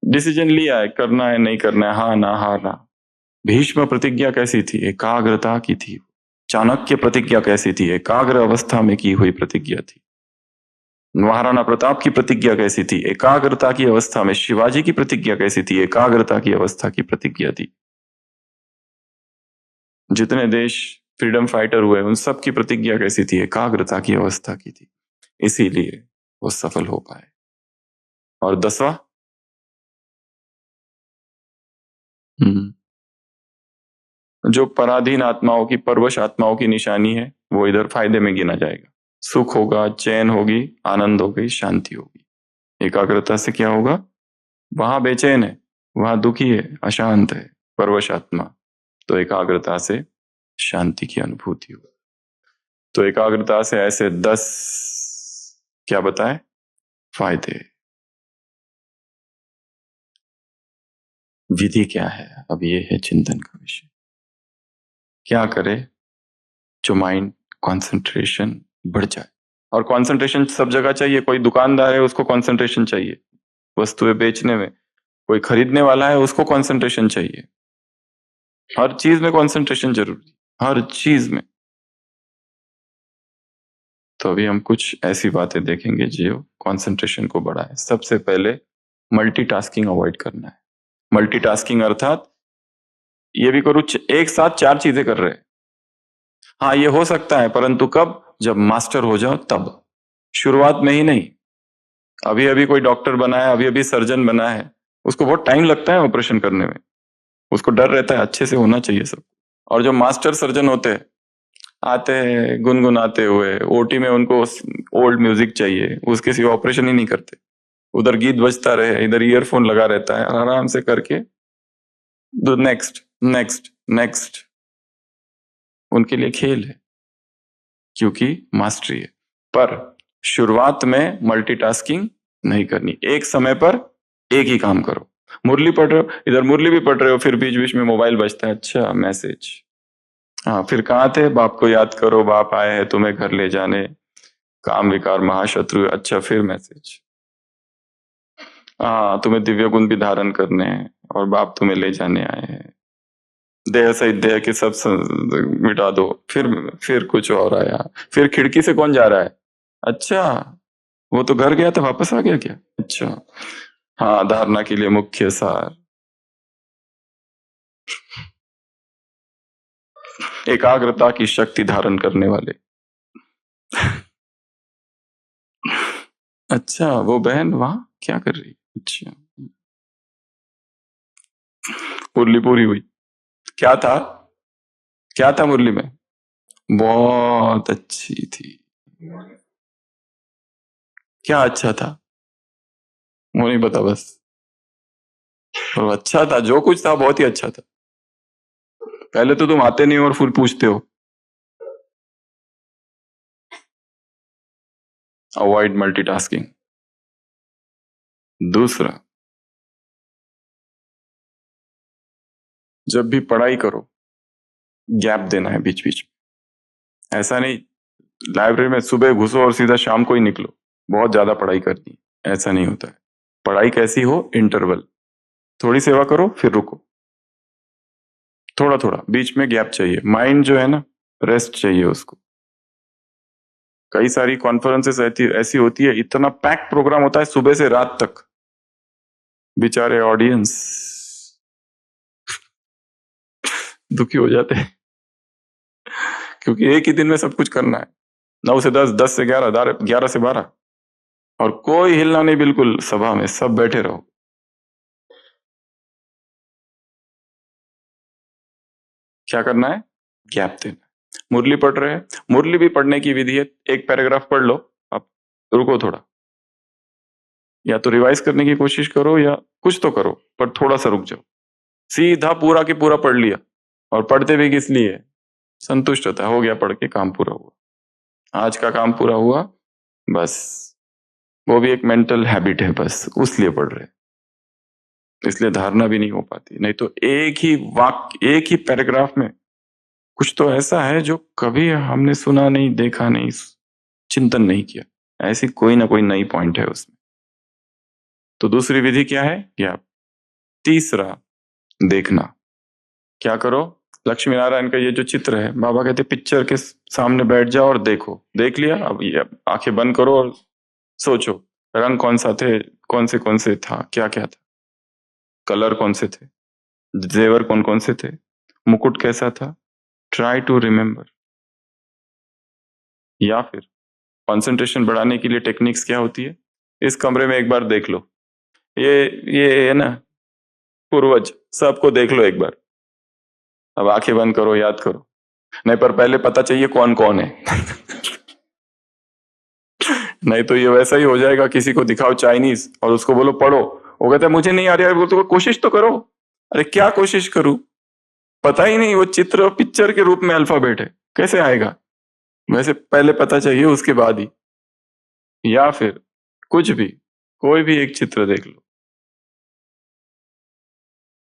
S1: डिसीजन लिया है, करना है नहीं करना है, हाँ ना हाँ ना। भीष्म प्रतिज्ञा कैसी थी? एकाग्रता की थी। चाणक्य प्रतिज्ञा कैसी थी? एकाग्र अवस्था में की हुई प्रतिज्ञा थी। महाराणा प्रताप की प्रतिज्ञा कैसी थी? एकाग्रता की अवस्था में। शिवाजी की प्रतिज्ञा कैसी थी? एकाग्रता की अवस्था की प्रतिज्ञा थी। जितने देश फ्रीडम फाइटर हुए उन सब की प्रतिज्ञा कैसी थी? एकाग्रता की अवस्था की थी, इसीलिए वो सफल हो पाए। और 10वां, जो पराधीन आत्माओं की, परवश आत्माओं की निशानी है, वो इधर फायदे में गिना जाएगा। सुख होगा, चैन होगी, आनंद होगी, शांति होगी। एकाग्रता से क्या होगा? वहां बेचैन है, वहां दुखी है, अशांत है, परवश आत्मा, तो एकाग्रता से शांति की अनुभूति हो। तो एकाग्रता से ऐसे 10 क्या बताए फायदे। विधि क्या है? अब ये है चिंतन का विषय। क्या करे जो माइंड कंसंट्रेशन बढ़ जाए? और कंसंट्रेशन सब जगह चाहिए। कोई दुकानदार है उसको कंसंट्रेशन चाहिए वस्तुएं बेचने में, कोई खरीदने वाला है उसको कंसंट्रेशन चाहिए, हर चीज में कंसंट्रेशन जरूरी, हर चीज में। तो अभी हम कुछ ऐसी बातें देखेंगे जो कंसंट्रेशन को बढ़ाए। सबसे पहले मल्टीटास्किंग अवॉइड करना है। मल्टीटास्किंग अर्थात ये भी करूँ, एक साथ 4 चीजें कर रहे हैं। हाँ, ये हो सकता है, परंतु कब? जब मास्टर हो जाओ तब, शुरुआत में ही नहीं। अभी अभी कोई डॉक्टर बना है, अभी अभी सर्जन बना है, उसको बहुत टाइम लगता है ऑपरेशन करने में, उसको डर रहता है अच्छे से होना चाहिए सब। और जो मास्टर सर्जन होते हैं, आते हैं गुनगुनाते हुए, ओटी में उनको ओल्ड म्यूजिक चाहिए, उसके सिवा ऑपरेशन ही नहीं करते। उधर गीत बजता रहे, इधर ईयरफोन लगा रहता है, आराम से करके नेक्स्ट नेक्स्ट नेक्स्ट। उनके लिए खेल है, क्योंकि मास्टरी है। पर शुरुआत में मल्टीटास्किंग नहीं करनी, एक समय पर एक ही काम करो। मुरली पढ़ रहे हो, इधर मुरली भी पढ़ रहे हो, फिर बीच बीच में मोबाइल बजता है, अच्छा मैसेज, हाँ फिर कहाँ थे? बाप को याद करो, बाप आए हैं तुम्हें घर ले जाने, काम विकार महाशत्रु, अच्छा फिर मैसेज, हाँ तुम्हें दिव्य गुण भी धारण करने हैं और बाप तुम्हें ले जाने आए हैं, देह सहित देह के सब मिटा दो, फिर कुछ और आया, फिर खिड़की से कौन जा रहा है? अच्छा वो तो घर गया था, वापस आ गया क्या? अच्छा हाँ, धारणा के लिए मुख्य सार, एकाग्रता की शक्ति धारण करने वाले। अच्छा वो बहन वहां क्या कर रही? अच्छा, मुरली पूरी हुई, क्या था? क्या था मुरली में? बहुत अच्छी थी। क्या अच्छा था? वो नहीं पता बस। और अच्छा था, जो कुछ था बहुत ही अच्छा था। पहले तो तुम आते नहीं हो और फिर पूछते हो। Avoid multitasking. दूसरा, जब भी पढ़ाई करो गैप देना है बीच बीच में। ऐसा नहीं लाइब्रेरी में सुबह घुसो और सीधा शाम को ही निकलो, बहुत ज्यादा पढ़ाई करनी, ऐसा नहीं होता है। पढ़ाई कैसी हो, इंटरवल, थोड़ी सेवा करो फिर रुको, थोड़ा थोड़ा बीच में गैप चाहिए। माइंड जो है ना, रेस्ट चाहिए उसको। कई सारी कॉन्फ्रेंसेस ऐसी ऐसी होती है, इतना पैक प्रोग्राम होता है सुबह से रात तक, बेचारे ऑडियंस दुखी हो जाते हैं क्योंकि एक ही दिन में सब कुछ करना है। 9 से 10, 10 से 11, 11 से 12, और कोई हिलना नहीं, बिल्कुल सभा में सब बैठे रहो। क्या करना है? गैप देना। मुरली पढ़ रहे हैं, मुरली भी पढ़ने की विधि है। एक पैराग्राफ पढ़ लो, अब रुको थोड़ा, या तो रिवाइज करने की कोशिश करो या कुछ तो करो, पर थोड़ा सा रुक जाओ। सीधा पूरा के पूरा पढ़ लिया, और पढ़ते भी किस लिए? संतुष्ट होता है, हो गया पढ़ के, काम पूरा हुआ, आज का काम पूरा हुआ, बस। वो भी एक मेंटल हैबिट है, बस उसलिए पढ़ रहे हैं। इसलिए धारणा भी नहीं हो पाती। नहीं तो एक ही वाक्य, एक ही पैराग्राफ में कुछ तो ऐसा है जो कभी हमने सुना नहीं, देखा नहीं, चिंतन नहीं किया, ऐसी कोई ना कोई नई पॉइंट है उसमें। तो दूसरी विधि क्या है? क्या? तीसरा, देखना। क्या करो? लक्ष्मी नारायण का ये जो चित्र है, बाबा कहते पिक्चर के सामने बैठ जाओ और देखो। देख लिया, अब ये आंखें बंद करो और सोचो, रंग कौन सा थे, कौन से था, क्या क्या था, कलर कौन से थे, जेवर कौन कौन से थे, मुकुट कैसा था। Try to remember. या फिर कंसंट्रेशन बढ़ाने के लिए टेक्निक्स क्या होती है? इस कमरे में एक बार देख लो, ये ये है ना, पूर्वज, सबको देख लो एक बार। अब आंखें बंद करो, याद करो। नहीं, पर पहले पता चाहिए कौन कौन है नहीं तो ये वैसा ही हो जाएगा, किसी को दिखाओ चाइनीज और उसको बोलो पढ़ो, वो कहता है मुझे नहीं आ रहा है, बोलते कोशिश तो करो। अरे क्या कोशिश करूं, पता ही नहीं, वो चित्र पिक्चर के रूप में अल्फाबेट है, कैसे आएगा? वैसे पहले पता चाहिए, उसके बाद ही। या फिर कुछ भी, कोई भी एक चित्र देख लो,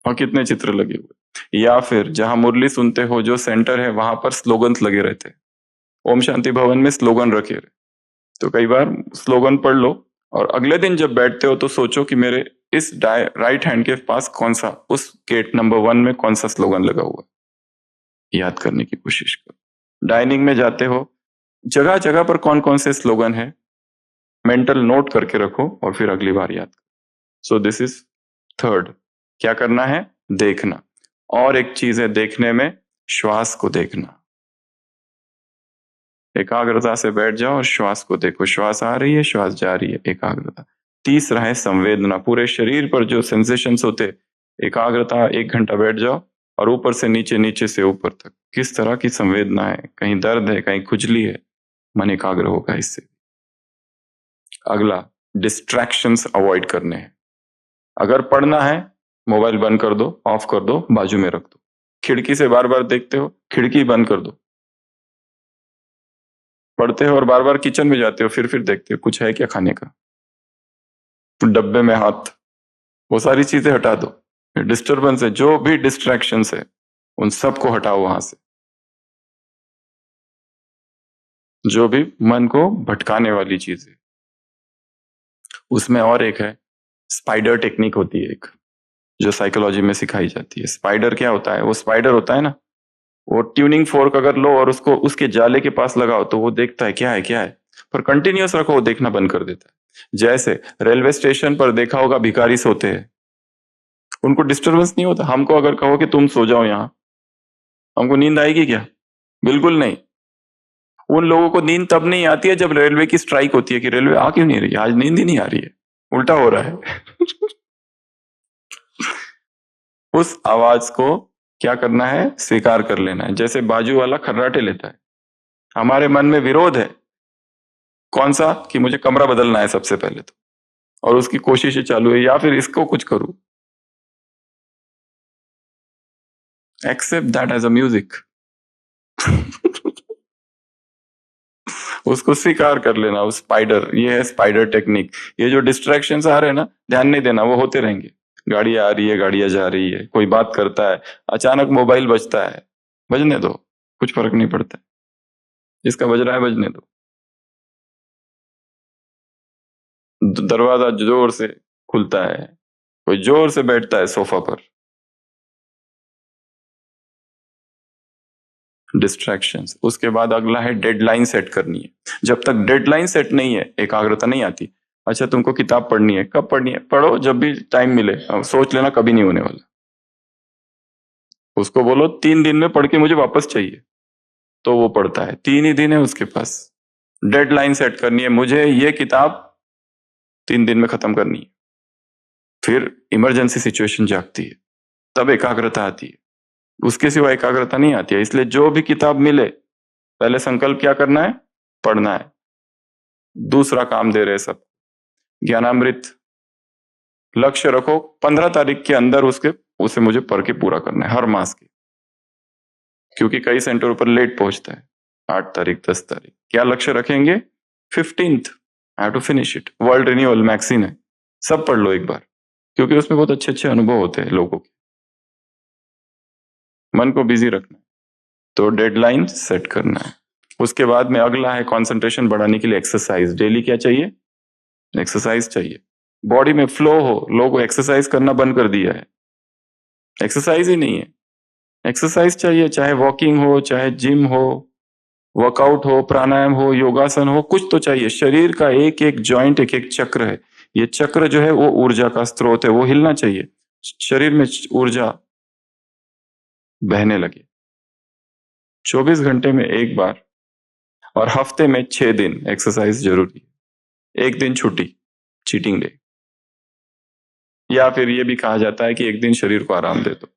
S1: और कितने चित्र लगे हुए। या फिर जहां मुरली सुनते हो, जो सेंटर है, वहां पर स्लोगन्स लगे रहते हैं। ओम शांति भवन में स्लोगन रखे रहे, तो कई बार स्लोगन पढ़ लो, और अगले दिन जब बैठते हो तो सोचो कि मेरे इस राइट हैंड के पास कौन सा, उस गेट नंबर 1 में कौन सा स्लोगन लगा हुआ है, याद करने की कोशिश करो। डाइनिंग में जाते हो, जगह जगह पर कौन कौन से स्लोगन है, मेंटल नोट करके रखो, और फिर अगली बार याद करो। So this is third. क्या करना है? देखना। और एक चीज है देखने में, श्वास को देखना। एकाग्रता से बैठ जाओ और श्वास को देखो, श्वास आ रही है, श्वास जा रही है, एकाग्रता। तीसरा है संवेदना, पूरे शरीर पर जो सेंसेशंस होते, एकाग्रता, 1 घंटा बैठ जाओ और ऊपर से नीचे, नीचे से ऊपर तक किस तरह की संवेदना है, कहीं दर्द है, कहीं खुजली है, मन एकाग्र होगा इससे। अगला, डिस्ट्रैक्शंस अवॉइड करने हैं। अगर पढ़ना है, मोबाइल बंद कर दो, ऑफ कर दो, बाजू में रख दो। खिड़की से बार बार देखते हो, खिड़की बंद कर दो। पढ़ते हो और बार बार किचन में जाते हो, फिर देखते हो कुछ है क्या खाने का, डब्बे में हाथ, वो सारी चीजें हटा दो। डिस्टरबेंस है, जो भी डिस्ट्रैक्शंस है, उन सबको हटाओ वहां से, जो भी मन को भटकाने वाली चीज है। उसमें और एक है, स्पाइडर टेक्निक होती है एक, जो साइकोलॉजी में सिखाई जाती है। स्पाइडर क्या होता है? वो स्पाइडर होता है ना, वो ट्यूनिंग फोर्क अगर लो और उसको उसके जाले के पास लगाओ तो वो देखता है क्या है क्या है, पर कंटिन्यूअस रखो, वो देखना बंद कर देता है। जैसे रेलवे स्टेशन पर देखा होगा, भिखारी सोते हैं, उनको डिस्टरबेंस नहीं होता। हमको अगर कहो कि तुम सो जाओ यहाँ, हमको नींद आएगी क्या? बिल्कुल नहीं। उन लोगों को नींद तब नहीं आती है जब रेलवे की स्ट्राइक होती है कि रेलवे आ क्यों नहीं रही, आज नींद ही नहीं आ रही है, उल्टा हो रहा है उस आवाज को क्या करना है? स्वीकार कर लेना है। जैसे बाजू वाला खर्राटे लेता है, हमारे मन में विरोध है, कौन सा? कि मुझे कमरा बदलना है सबसे पहले तो, और उसकी कोशिशें चालू है, या फिर इसको कुछ करूं। Accept that as a music. उसको स्वीकार कर लेना। उस स्पाइडर, ये है स्पाइडर टेक्निक। ये जो डिस्ट्रैक्शंस आ रहे हैं ना, ध्यान नहीं देना, वो होते रहेंगे। गाड़ी आ रही है, गाड़ियां जा रही है, कोई बात करता है, अचानक मोबाइल बजता है, बजने दो, कुछ फर्क नहीं पड़ता। जिसका बज रहा है बजने दो। दरवाजा जोर से खुलता है, कोई जोर से बैठता है सोफा पर, डिस्ट्रैक्शंस। उसके बाद अगला है डेडलाइन सेट करनी है। जब तक डेडलाइन सेट नहीं है, एकाग्रता नहीं आती। अच्छा, तुमको किताब पढ़नी है, कब पढ़नी है? पढ़ो जब भी टाइम मिले। अब सोच लेना कभी नहीं होने वाला। उसको बोलो 3 दिन में पढ़ के मुझे वापस चाहिए, तो वो पढ़ता है। 3 ही दिन है उसके पास। डेडलाइन सेट करनी है, मुझे ये किताब 3 दिन में खत्म करनी है। फिर इमरजेंसी सिचुएशन जागती है, तब एकाग्रता आती है। उसके सिवा एकाग्रता नहीं आती है। इसलिए जो भी किताब मिले, पहले संकल्प क्या करना है? पढ़ना है। दूसरा काम दे रहे सब, ज्ञानामृत। लक्ष्य रखो 15 तारीख के अंदर उसे मुझे पढ़ के पूरा करना है, हर मास की। क्योंकि कई सेंटरों पर लेट पहुंचता है, 8 तारीख 10 तारीख। क्या लक्ष्य रखेंगे? 15th I have to finish it. World renewal magazine है, सब पढ़ लो एक बार, क्योंकि उसमें बहुत अच्छे अच्छे अनुभव होते हैं लोगों के। मन को बिजी रखना है, तो डेडलाइन सेट करना है। उसके बाद में अगला है कंसंट्रेशन बढ़ाने के लिए एक्सरसाइज। डेली क्या चाहिए? एक्सरसाइज चाहिए। बॉडी में फ्लो हो। लोगों को एक्सरसाइज करना बंद कर दिया है, एक्सरसाइज ही नहीं है। एक्सरसाइज चाहिए, चाहे वॉकिंग हो, चाहे जिम हो, वर्कआउट हो, प्राणायाम हो, योगासन हो, कुछ तो चाहिए। शरीर का एक एक जॉइंट, एक एक चक्र है। ये चक्र जो है वो ऊर्जा का स्रोत है, वो हिलना चाहिए। शरीर में ऊर्जा बहने लगे। 24 घंटे में एक बार और हफ्ते में 6 दिन एक्सरसाइज जरूरी है। एक दिन छुट्टी, चीटिंग डे। या फिर ये भी कहा जाता है कि एक दिन शरीर को आराम दे दो,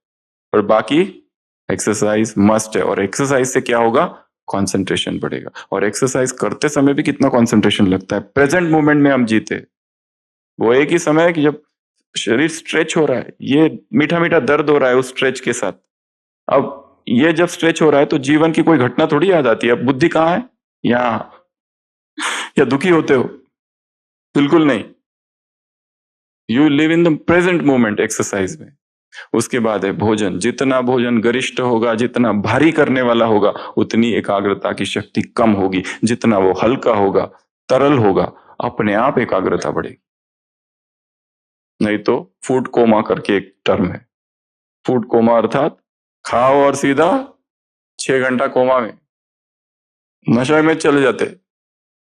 S1: और बाकी एक्सरसाइज मस्ट है। और एक्सरसाइज से क्या होगा? कंसंट्रेशन बढ़ेगा। और एक्सरसाइज करते समय भी कितना कंसंट्रेशन लगता है। प्रेजेंट मोमेंट में हम जीते। वो एक ही समय है कि जब शरीर स्ट्रेच हो रहा है, ये मीठा मीठा दर्द हो रहा है उस स्ट्रेच के साथ। अब ये जब स्ट्रेच हो रहा है तो जीवन की कोई घटना थोड़ी याद आती है। अब बुद्धि कहाँ है? यहाँ। या दुखी होते हो? बिल्कुल नहीं। You live in the present moment exercise में। उसके बाद है भोजन। जितना भोजन गरिष्ठ होगा, जितना भारी करने वाला होगा, उतनी एकाग्रता की शक्ति कम होगी। जितना वो हल्का होगा, तरल होगा, अपने आप एकाग्रता बढ़ेगी। नहीं तो फूड कोमा करके एक टर्म है। फूड कोमा अर्थात खाओ और सीधा 6 घंटा कोमा में, नशे में चले जाते,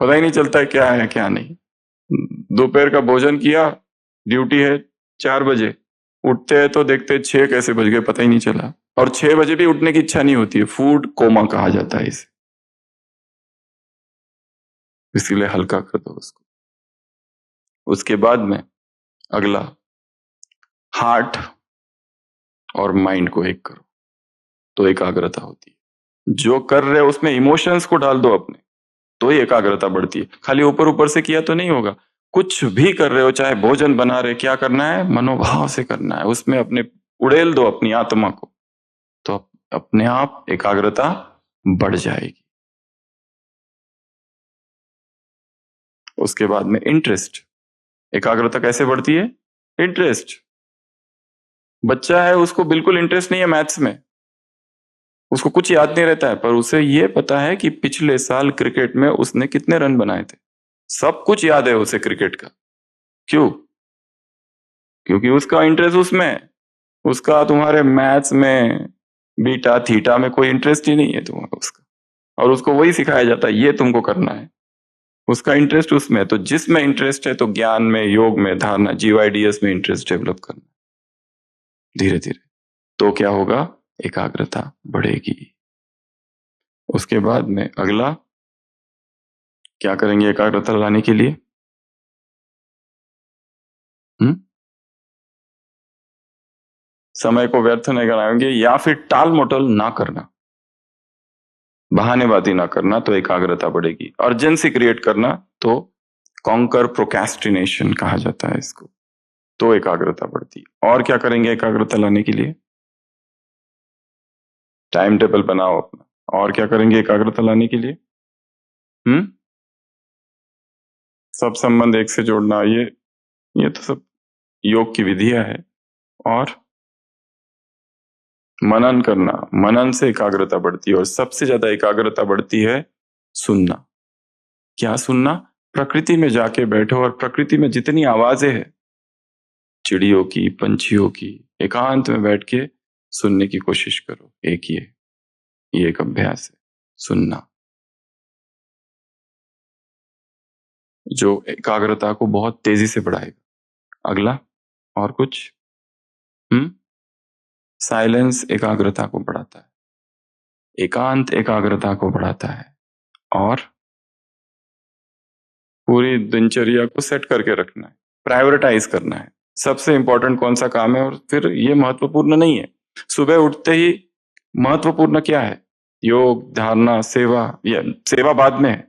S1: पता ही नहीं चलता है क्या है क्या नहीं। दोपहर का भोजन किया, ड्यूटी है 4 बजे, उठते हैं तो देखते हैं 6 कैसे बज गए, पता ही नहीं चला। और 6 बजे भी उठने की इच्छा नहीं होती है। फूड कोमा कहा जाता है इसे। इसीलिए हल्का कर दो उसको। उसके बाद में अगला, हार्ट और माइंड को एक करो, तो एकाग्रता होती है। जो कर रहे हो उसमें इमोशंस को डाल दो अपने, तो ही एकाग्रता बढ़ती है। खाली ऊपर ऊपर से किया तो नहीं होगा। कुछ भी कर रहे हो, चाहे भोजन बना रहे, क्या करना है? मनोभाव से करना है। उसमें अपने उड़ेल दो अपनी आत्मा को, तो अपने आप एकाग्रता बढ़ जाएगी। उसके बाद में इंटरेस्ट। एकाग्रता कैसे बढ़ती है? इंटरेस्ट। बच्चा है, उसको बिल्कुल इंटरेस्ट नहीं है मैथ्स में, उसको कुछ याद नहीं रहता है, पर उसे ये पता है कि पिछले साल क्रिकेट में उसने कितने रन बनाए थे। सब कुछ याद है उसे क्रिकेट का। क्यों? क्योंकि उसका इंटरेस्ट उसमें है। उसका तुम्हारे मैथ्स में, बीटा थीटा में कोई इंटरेस्ट ही नहीं है तुम्हारा उसका। और उसको वही सिखाया जाता है, ये तुमको करना है। उसका इंटरेस्ट उसमें है। तो जिसमें इंटरेस्ट है, तो ज्ञान में, योग में, धारणा, जीवाईडीएस में इंटरेस्ट डेवलप करना धीरे धीरे, तो क्या होगा? एकाग्रता बढ़ेगी। उसके बाद में अगला क्या करेंगे एकाग्रता लाने के लिए? समय को व्यर्थ नहीं कराएंगे, या फिर टाल मटोल ना करना, बहानेबाजी ना करना, तो एकाग्रता बढ़ेगी। अर्जेंसी क्रिएट करना तो कॉन्कर प्रोक्रेस्टिनेशन कहा जाता है इसको, तो एकाग्रता बढ़ती। और क्या करेंगे एकाग्रता लाने के लिए? टाइम टेबल बनाओ अपना। और क्या करेंगे एकाग्रता लाने के लिए? सब संबंध एक से जोड़ना, ये तो सब योग की विधियां है। और मनन करना, मनन से एकाग्रता बढ़ती है। और सबसे ज्यादा एकाग्रता बढ़ती है सुनना। क्या सुनना? प्रकृति में जाके बैठो और प्रकृति में जितनी आवाजें हैं, चिड़ियों की, पंछियों की, एकांत में बैठ के सुनने की कोशिश करो। ये एक अभ्यास है, सुनना, जो एकाग्रता को बहुत तेजी से बढ़ाएगा। अगला, और कुछ? साइलेंस एकाग्रता को बढ़ाता है, एकांत एकाग्रता को बढ़ाता है। और पूरी दिनचर्या को सेट करके रखना है, प्रायोरिटाइज करना है, सबसे इंपॉर्टेंट कौन सा काम है। और फिर ये महत्वपूर्ण नहीं है, सुबह उठते ही महत्वपूर्ण क्या है? योग, धारणा, सेवा। या सेवा बाद में है,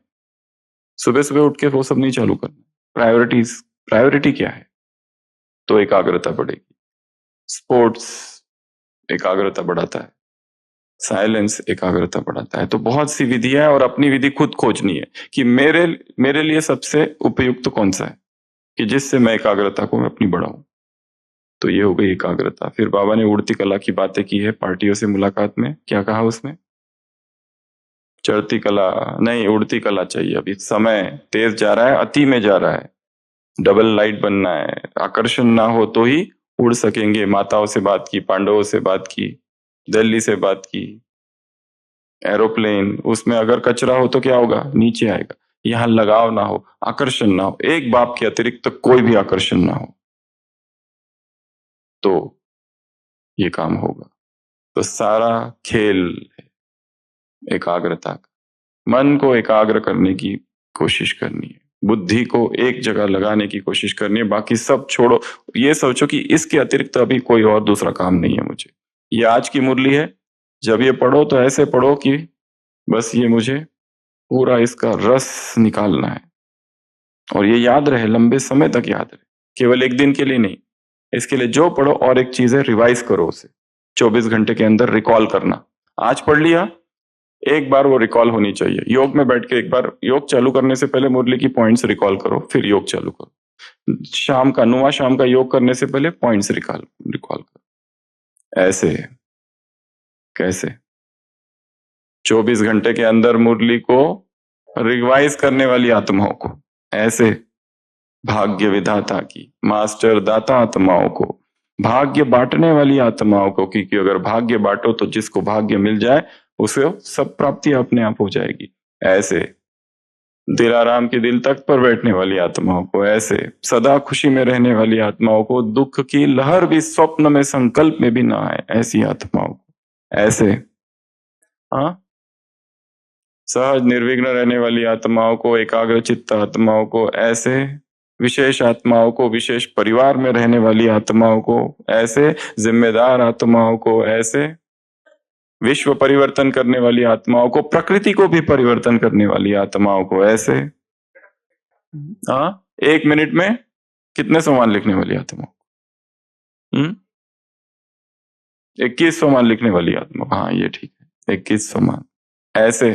S1: सुबह सुबह उठ के वो सब नहीं चालू करना। प्रायोरिटी क्या है? तो एकाग्रता बढ़ेगी। स्पोर्ट्स एकाग्रता बढ़ाता है, साइलेंस एकाग्रता बढ़ाता है। तो बहुत सी विधियां है और अपनी विधि खुद खोजनी है कि मेरे लिए सबसे उपयुक्त कौन सा है, कि जिससे मैं एकाग्रता को मैं अपनी बढ़ाऊं। तो ये हो गई एकाग्रता। फिर बाबा ने उड़ती कला की बातें की है पार्टियों से मुलाकात में। क्या कहा उसमें? चढ़ती कला नहीं, उड़ती कला चाहिए। अभी समय तेज जा रहा है, अति में जा रहा है, डबल लाइट बनना है। आकर्षण ना हो तो ही उड़ सकेंगे। माताओं से बात की, पांडवों से बात की, दिल्ली से बात की। एरोप्लेन, उसमें अगर कचरा हो तो क्या होगा? नीचे आएगा। यहाँ लगाव ना हो, आकर्षण ना हो, एक बाप के अतिरिक्त तो कोई भी आकर्षण ना हो, तो ये काम होगा। तो सारा खेल है एकाग्रता का। मन को एकाग्र करने की कोशिश करनी है, बुद्धि को एक जगह लगाने की कोशिश करनी है, बाकी सब छोड़ो। ये सोचो कि इसके अतिरिक्त अभी कोई और दूसरा काम नहीं है मुझे। ये आज की मुरली है, जब ये पढ़ो तो ऐसे पढ़ो कि बस ये मुझे पूरा इसका रस निकालना है, और ये याद रहे, लंबे समय तक याद रहे, केवल एक दिन के लिए नहीं। इसके लिए जो पढ़ो और एक चीज है, रिवाइज करो उसे 24 घंटे के अंदर, रिकॉल करना। आज पढ़ लिया, एक बार वो रिकॉल होनी चाहिए। योग में बैठ के एक बार, योग चालू करने से पहले मुरली की पॉइंट्स रिकॉल करो, फिर योग चालू करो। शाम का, नुआ शाम का योग करने से पहले पॉइंट्स रिकॉल करो। ऐसे कैसे? 24 घंटे के अंदर मुरली को रिवाइज करने वाली आत्माओं को, ऐसे भाग्य विधाता की, मास्टर दाता आत्माओं को, भाग्य बांटने वाली आत्माओं को, क्योंकि अगर भाग्य बांटो तो जिसको भाग्य मिल जाए उसे सब प्राप्ति अपने आप हो जाएगी। ऐसे दिलाराम के दिल तक पर बैठने वाली आत्माओं को, ऐसे सदा खुशी में रहने वाली आत्माओं को, दुख की लहर भी स्वप्न में, संकल्प में भी ना आए, ऐसी आत्माओं को। ऐसे हाँ, सहज निर्विघ्न रहने वाली आत्माओं को, एकाग्र चित्त आत्माओं को, ऐसे विशेष आत्माओं को, विशेष परिवार में रहने वाली आत्माओं को, ऐसे जिम्मेदार आत्माओं को, ऐसे विश्व परिवर्तन करने वाली आत्माओं को, प्रकृति को भी परिवर्तन करने वाली आत्माओं को, ऐसे हाँ, 1 मिनट में कितने सोमान लिखने वाली आत्माओं? 21 सोमान लिखने वाली आत्मा, हाँ ये ठीक है, 21 सोमान। ऐसे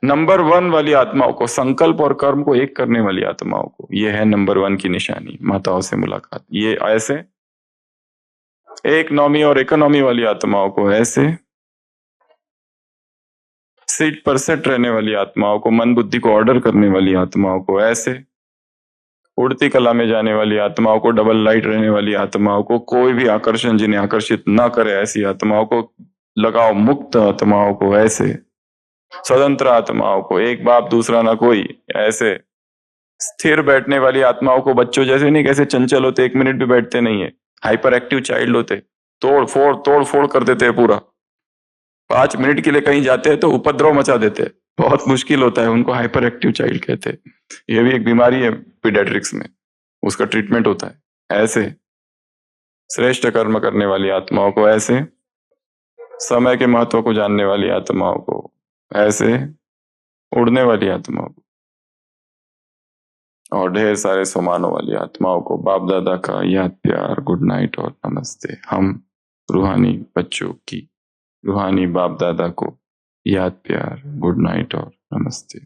S1: नंबर 1 वाली आत्माओं को, संकल्प और कर्म को एक करने वाली आत्माओं को, ये है नंबर 1 की निशानी, माताओं से मुलाकात। ये ऐसे इकोनॉमी और इकोनॉमी वाली आत्माओं को, ऐसे सीट पर सेट रहने वाली आत्माओं को, मन बुद्धि को ऑर्डर करने वाली आत्माओं को, ऐसे उड़ती कला में जाने वाली आत्माओं को, डबल लाइट रहने वाली आत्माओं को, कोई भी आकर्षण जिन्हें आकर्षित ना करे ऐसी आत्माओं को, लगाव मुक्त आत्माओं को, ऐसे स्वतंत्र आत्माओं को, एक बाप दूसरा ना कोई, ऐसे स्थिर बैठने वाली आत्माओं को, बच्चों जैसे नहीं, कैसे चंचल होते, 1 मिनट भी बैठते नहीं है, हाइपर एक्टिव चाइल्ड होते, तोड़ फोड़ कर देते हैं पूरा। 5 मिनट के लिए कहीं जाते हैं तो उपद्रव मचा देते हैं, बहुत मुश्किल होता है, उनको हाइपर एक्टिव चाइल्ड कहते हैं। ये भी एक बीमारी है पीडियाट्रिक्स में, उसका ट्रीटमेंट होता है। ऐसे श्रेष्ठ कर्म करने वाली आत्माओं को ऐसे, समय के महत्व को जानने वाली आत्माओं को ऐसे, उड़ने वाली आत्माओं को और ढेर सारे सुमानों वाली आत्माओं को बाप दादा का याद, प्यार, गुड नाइट और नमस्ते। हम रूहानी बच्चों की रूहानी बाप दादा को याद, प्यार, गुड नाइट और नमस्ते।